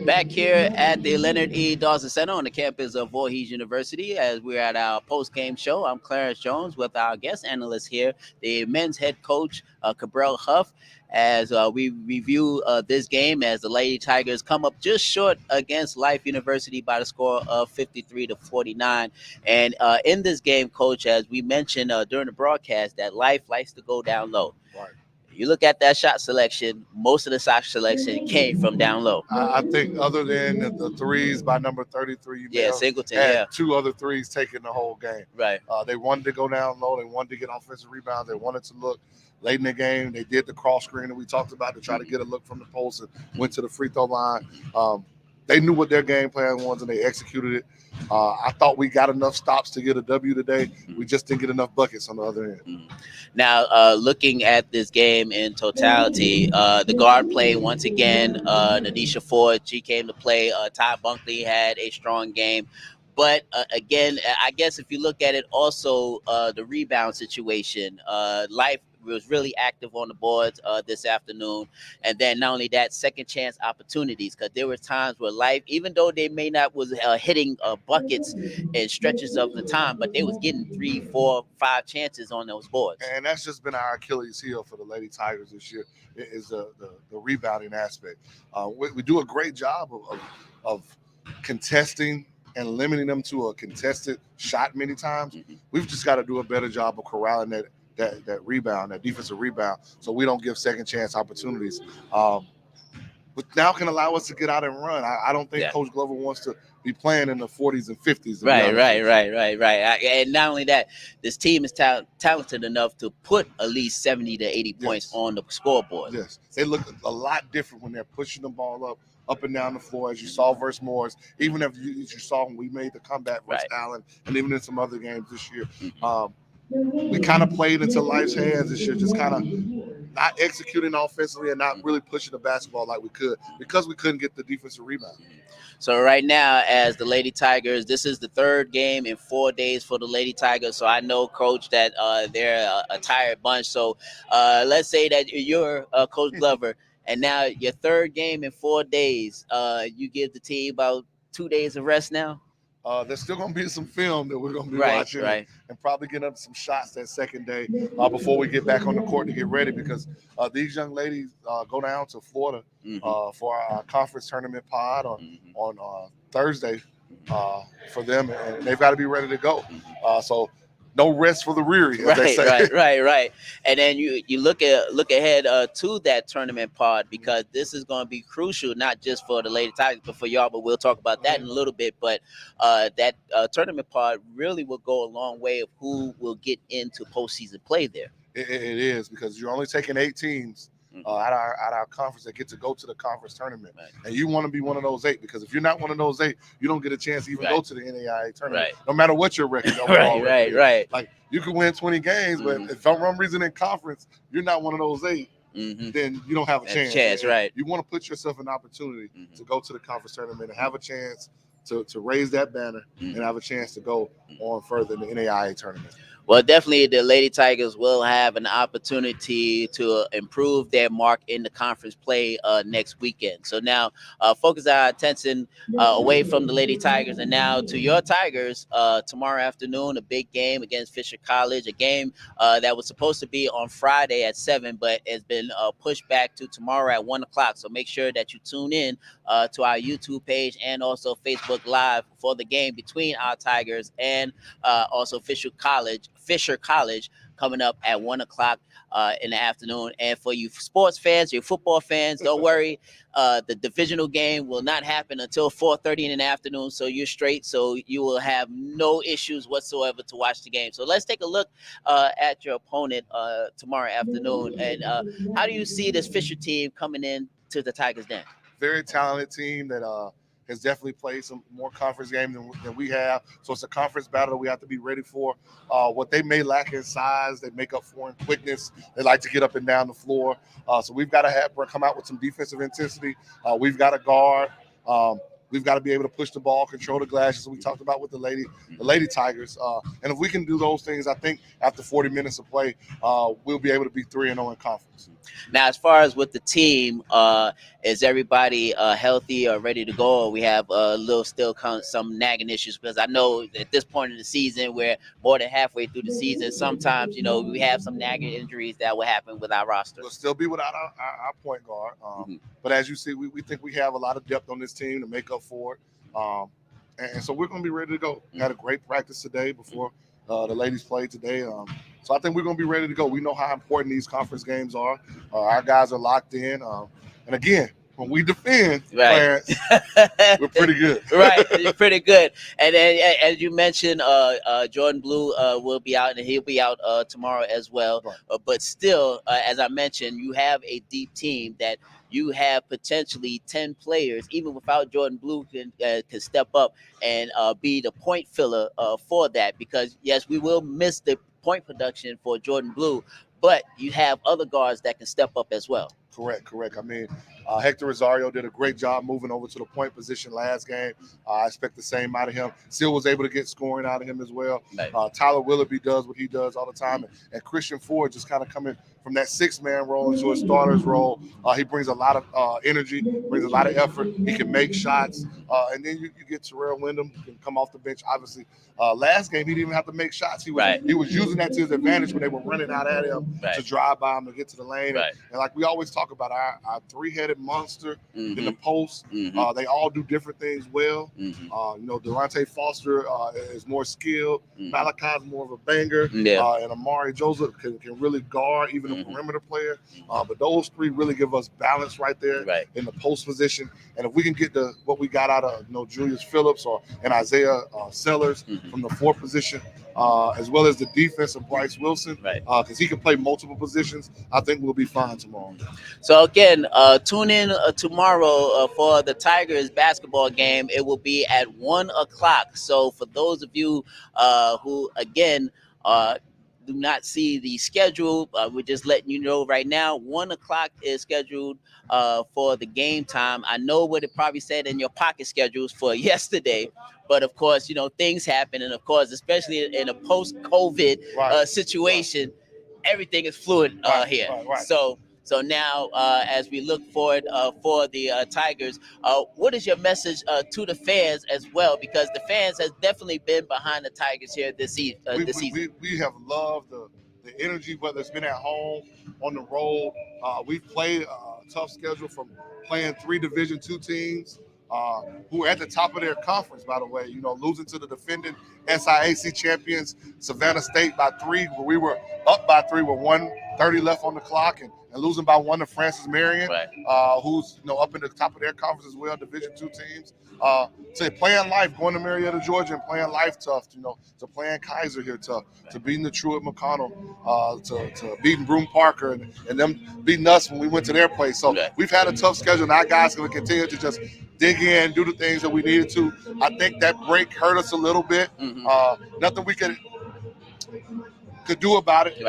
Back here at the Leonard E. Dawson Center on the campus of Voorhees University, as we're at our post-game show. I'm Clarence Jones with our guest analyst here, the men's head coach, Cabral Huff, as we review this game as the Lady Tigers come up just short against Life University by the score of 53-49. And in this game, Coach, as we mentioned during the broadcast, that Life likes to go down low. Right. You look at that shot selection, most of the shot selection came from down low. I think other than the threes by number 33, you Yeah, may have Singleton, had yeah. 2 other threes taking the whole game. Right. They wanted to go down low. They wanted to get offensive rebounds. They wanted to look late in the game. They did the cross screen that we talked about to try to get a look from the post and went to the free throw line. They knew what their game plan was and they executed it. I thought we got enough stops to get a W today. We just didn't get enough buckets on the other end. Now, looking at this game in totality, the guard play once again. Nadisha Ford, she came to play. Ty Bunkley had a strong game. But again, I guess if you look at it also, the rebound situation, Life was really active on the boards this afternoon. And then not only that, second chance opportunities, because there were times where Life, even though they may not was hitting buckets in stretches of the time, but they was getting 3, 4, 5 chances on those boards. And that's just been our Achilles heel for the Lady Tigers this year, is the rebounding aspect. We do a great job of contesting and limiting them to a contested shot many times. We've just got to do a better job of corralling that rebound, that defensive rebound, so we don't give second chance opportunities. But now can allow us to get out and run. I don't think Coach Glover wants to be playing in the 40s and 50s. Right. And not only that, this team is talented enough to put at least 70 to 80 points on the scoreboard. Yes, they look a lot different when they're pushing the ball up and down the floor, as you saw versus Morris. Even if you saw when we made the comeback versus Allen, and even in some other games this year. We kind of played into Life's hands this year, just kind of not executing offensively and not really pushing the basketball like we could because we couldn't get the defensive rebound. So right now, as the Lady Tigers, this is the third game in 4 days for the Lady Tigers. So I know, Coach, that they're a tired bunch. So let's say that you're Coach Glover, and now your third game in 4 days, you give the team about 2 days of rest now? There's still going to be some film that we're going to be watching and probably get up some shots that second day before we get back on the court to get ready, because these young ladies go down to Florida for our conference tournament pod on Thursday for them, and they've got to be ready to go. So no rest for the weary, as they say. Right. And then you look ahead to that tournament pod, because this is going to be crucial, not just for the Lady Tigers, but for y'all. But we'll talk about that in a little bit. But that tournament pod really will go a long way of who will get into postseason play there. It is, because you're only taking 8 teams at our conference that get to go to the conference tournament, and you want to be one of those 8, because if you're not one of those 8, you don't get a chance to even go to the NAIA tournament, no matter what your record. Right. Like, you can win 20 games, but if for some reason in conference you're not one of those 8, then you don't have a chance. You want to put yourself an opportunity to go to the conference tournament and have a chance to raise that banner and have a chance to go on further in the NAIA tournament. Well, definitely the Lady Tigers will have an opportunity to improve their mark in the conference play next weekend. So now focus our attention away from the Lady Tigers and now to your Tigers tomorrow afternoon, a big game against Fisher College, a game that was supposed to be on Friday at 7, but has been pushed back to tomorrow at 1 o'clock. So make sure that you tune in to our YouTube page and also Facebook Live for the game between our Tigers and also Fisher College coming up at 1 o'clock in the afternoon. And for you sports fans, your football fans, don't worry. The divisional game will not happen until 4:30 in the afternoon, so you're straight. So you will have no issues whatsoever to watch the game. So let's take a look at your opponent tomorrow afternoon. And how do you see this Fisher team coming in to the Tigers Den? Very talented team that has definitely played some more conference games than we have. So it's a conference battle that we have to be ready for. What they may lack in size, they make up for in quickness. They like to get up and down the floor. So we've got to come out with some defensive intensity. We've got to guard. we've got to be able to push the ball, control the glass, as we talked about with the Lady Tigers. And if we can do those things, I think after 40 minutes of play, we'll be able to be 3-0 in conference. Now, as far as with the team, is everybody healthy or ready to go? Or we have a little still some nagging issues, because I know at this point in the season, we're more than halfway through the season. Sometimes, we have some nagging injuries that will happen with our roster. We'll still be without our point guard. But as you see, we think we have a lot of depth on this team to make up for it. And so we're going to be ready to go. We had a great practice today before the ladies played today. So I think we're going to be ready to go. We know how important these conference games are. Our guys are locked in. And again, when we defend, right, we're pretty good. Right, pretty good. And then, as you mentioned, Jordan Blue will be out, and he'll be out tomorrow as well. Right. But still, as I mentioned, you have a deep team that you have potentially 10 players, even without Jordan Blue, can step up and be the point filler for that. Because, yes, we will miss the point production for Jordan Blue, but you have other guards that can step up as well. Correct. I mean, Hector Rosario did a great job moving over to the point position last game. I expect the same out of him. Still was able to get scoring out of him as well. Right. Tyler Willoughby does what he does all the time. And Christian Ford just kind of coming from that six-man role into a starter's role. He brings a lot of energy, brings a lot of effort. He can make shots. And then you get Terrell Wyndham, who can come off the bench. Obviously, last game, he didn't even have to make shots. He was using that to his advantage when they were running out at him to drive by him to get to the lane. Right. And like we always talk about, our three-headed monster in the post, they all do different things well. Durante Foster is more skilled. Malachi's more of a banger. And Amari Joseph can really guard even a perimeter player. But those three really give us balance right there in the post position. And if we can get what we got out of Julius Phillips and Isaiah Sellers from the fourth position, as well as the defense of Bryce Wilson, because he can play multiple positions, I think we'll be fine tomorrow. So again, tune in tomorrow for the Tigers basketball game. It will be at 1:00. So for those of you who, again, do not see the schedule, we're just letting you know right now, 1:00 is scheduled for the game time. I know what it probably said in your pocket schedules for yesterday, but of course, things happen. And of course, especially in a post-COVID situation, everything is fluid here. So now, as we look forward for the Tigers, what is your message to the fans as well? Because the fans has definitely been behind the Tigers here this season. We have loved the energy, whether it's been at home, on the road. We've played a tough schedule from playing 3 Division II teams who are at the top of their conference, by the way, losing to the defending SIAC champions, Savannah State, by 3, where we were up by 3 with 1:30 left on the clock, and losing by 1 to Francis Marion, who's up in the top of their conference as well, Division II teams. To playing life, going to Marietta, Georgia, and playing life tough, to playing Kaiser here tough, to beating the Truett McConnell, to beating Broome Parker, and them beating us when we went to their place. So we've had a tough schedule, and our guys are going to continue to just dig in, do the things that we needed to. I think that break hurt us a little bit. Nothing we could do about it.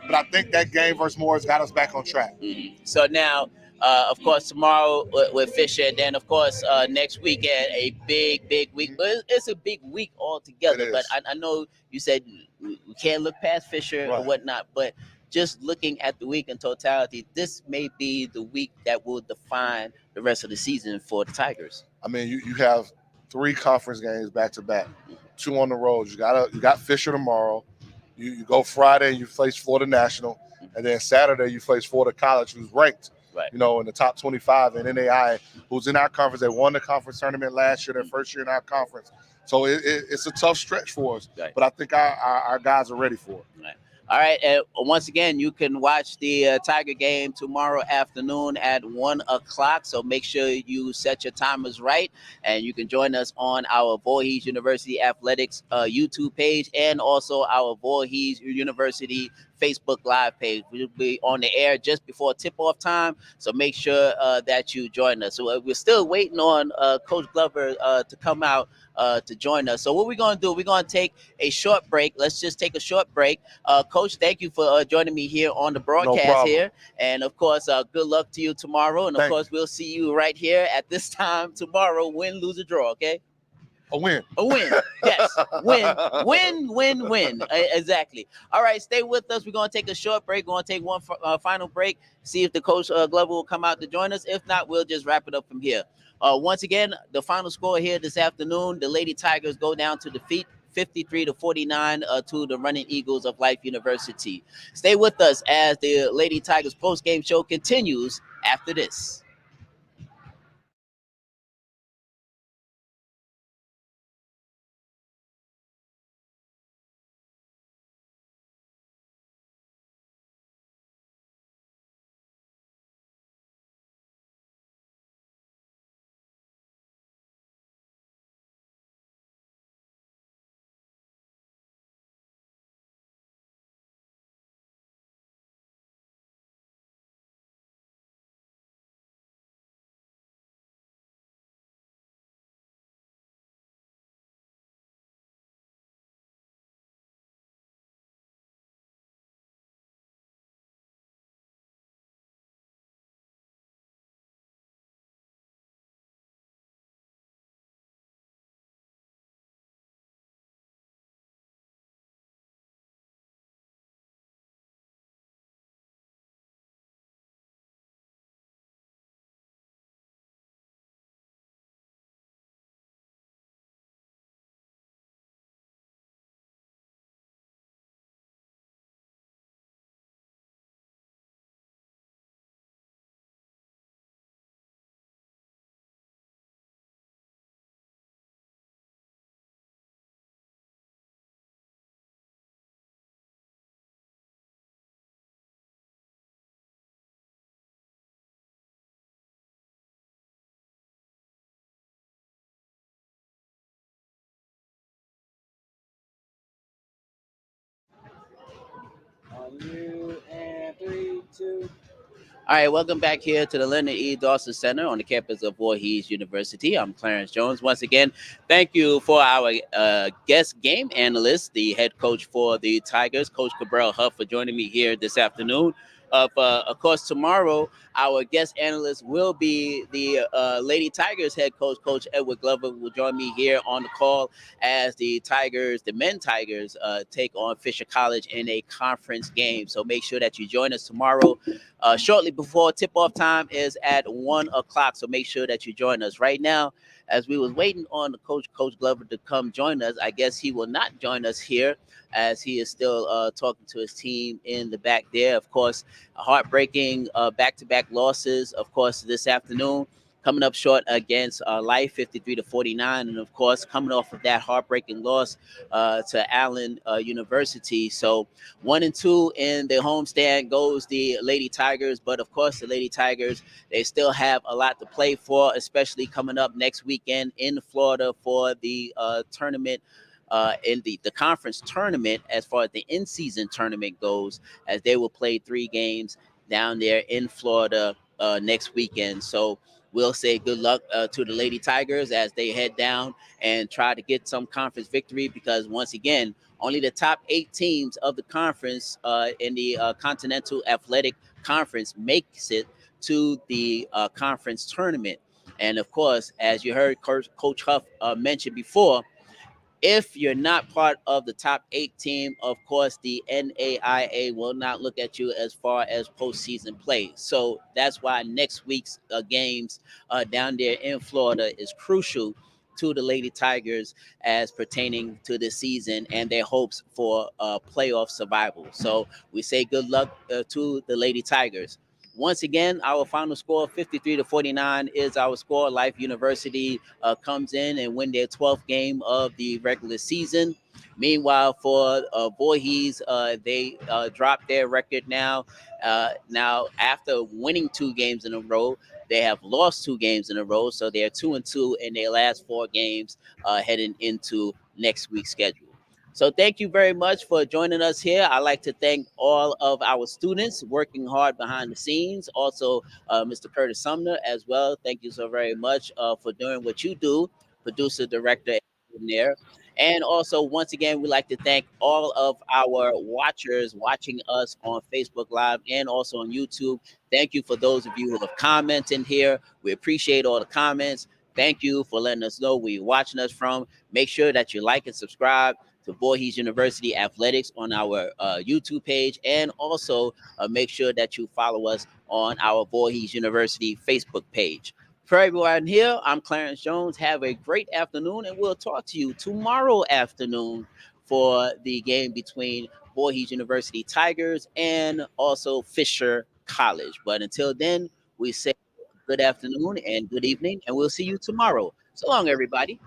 But I think that game versus Morris got us back on track. So now, of course, tomorrow with Fisher, and then, of course, next weekend, a big week. But it's a big week altogether. But I know you said we can't look past Fisher or whatnot, but just looking at the week in totality, this may be the week that will define the rest of the season for the Tigers. I mean, you have 3 conference games back to back, 2 on the road. You got Fisher tomorrow. You go Friday, you face Florida National, and then Saturday you face Florida College, who's ranked, in the top 25 in NAI, who's in our conference. They won the conference tournament last year, their first year in our conference. So it's a tough stretch for us, but I think our guys are ready for it. All right. And once again, you can watch the Tiger game tomorrow afternoon at 1:00. So make sure you set your timers right, and you can join us on our Voorhees University Athletics YouTube page, and also our Voorhees University Facebook Live page. We'll be on the air just before tip-off time, so make sure that you join us. So we're still waiting on Coach Glover to come out to join us. So what we're going to do, we're going to take a short break. Let's just take a short break. Coach, thank you for joining me here on the broadcast problem. here. And of course, good luck to you tomorrow. And of Thank course, we'll see you right here at this time tomorrow, win, lose, or draw, okay? A win. A win. Yes. Win. Exactly. All right. Stay with us. We're going to take a short break. We're going to take one final break. See if the coach Glover will come out to join us. If not, we'll just wrap it up from here. Once again, the final score here this afternoon, the Lady Tigers go down to defeat 53-49 to the Running Eagles of Life University. Stay with us as the Lady Tigers post-game show continues after this. On you, and 3, 2. All right, welcome back here to the Leonard E. Dawson Center on the campus of Voorhees University. I'm Clarence Jones. Once again, thank you for our guest game analyst, the head coach for the Tigers, Coach Cabral Huff, for joining me here this afternoon. Of course, tomorrow, our guest analyst will be the Lady Tigers head coach, Coach Edward Glover, will join me here on the call as the Tigers, the men Tigers, take on Fisher College in a conference game. So make sure that you join us tomorrow. Shortly before tip-off time is at 1 o'clock, so make sure that you join us. Right now, as we was waiting on the Coach Glover to come join us, I guess he will not join us here as he is still talking to his team in the back there. Of course, heartbreaking back-to-back losses, of course, this afternoon. Coming up short against Life, 53-49, and of course, coming off of that heartbreaking loss to Allen University. So 1-2 in the homestand goes the Lady Tigers, but of course, the Lady Tigers, they still have a lot to play for, especially coming up next weekend in Florida for the tournament. In the conference tournament, as far as the in-season tournament goes, as they will play 3 games down there in Florida next weekend. So we'll say good luck to the Lady Tigers as they head down and try to get some conference victory, because once again, only the top 8 teams of the conference in the Continental Athletic Conference makes it to the conference tournament. And of course, as you heard Coach Huff mention before, if you're not part of the top 8 team, of course, the NAIA will not look at you as far as postseason play. So that's why next week's games down there in Florida is crucial to the Lady Tigers as pertaining to the season and their hopes for playoff survival. So we say good luck to the Lady Tigers. Once again, our final score, 53-49, is our score. Life University comes in and win their 12th game of the regular season. Meanwhile, for Voorhees, they dropped their record now. Now, after winning 2 games in a row, they have lost 2 games in a row. So they're 2-2 in their last 4 games heading into next week's schedule. So thank you very much for joining us here. I'd like to thank all of our students working hard behind the scenes. Also, Mr. Curtis Sumner as well. Thank you so very much for doing what you do, producer, director, there. And also, once again, we'd like to thank all of our watchers watching us on Facebook Live and also on YouTube. Thank you for those of you who have commented here. We appreciate all the comments. Thank you for letting us know where you're watching us from. Make sure that you like and subscribe to Voorhees University Athletics on our YouTube page, and also make sure that you follow us on our Voorhees University Facebook page. For everyone here, I'm Clarence Jones. Have a great afternoon, and we'll talk to you tomorrow afternoon for the game between Voorhees University Tigers and also Fisher College. But until then, we say good afternoon and good evening, and we'll see you tomorrow. So long, everybody.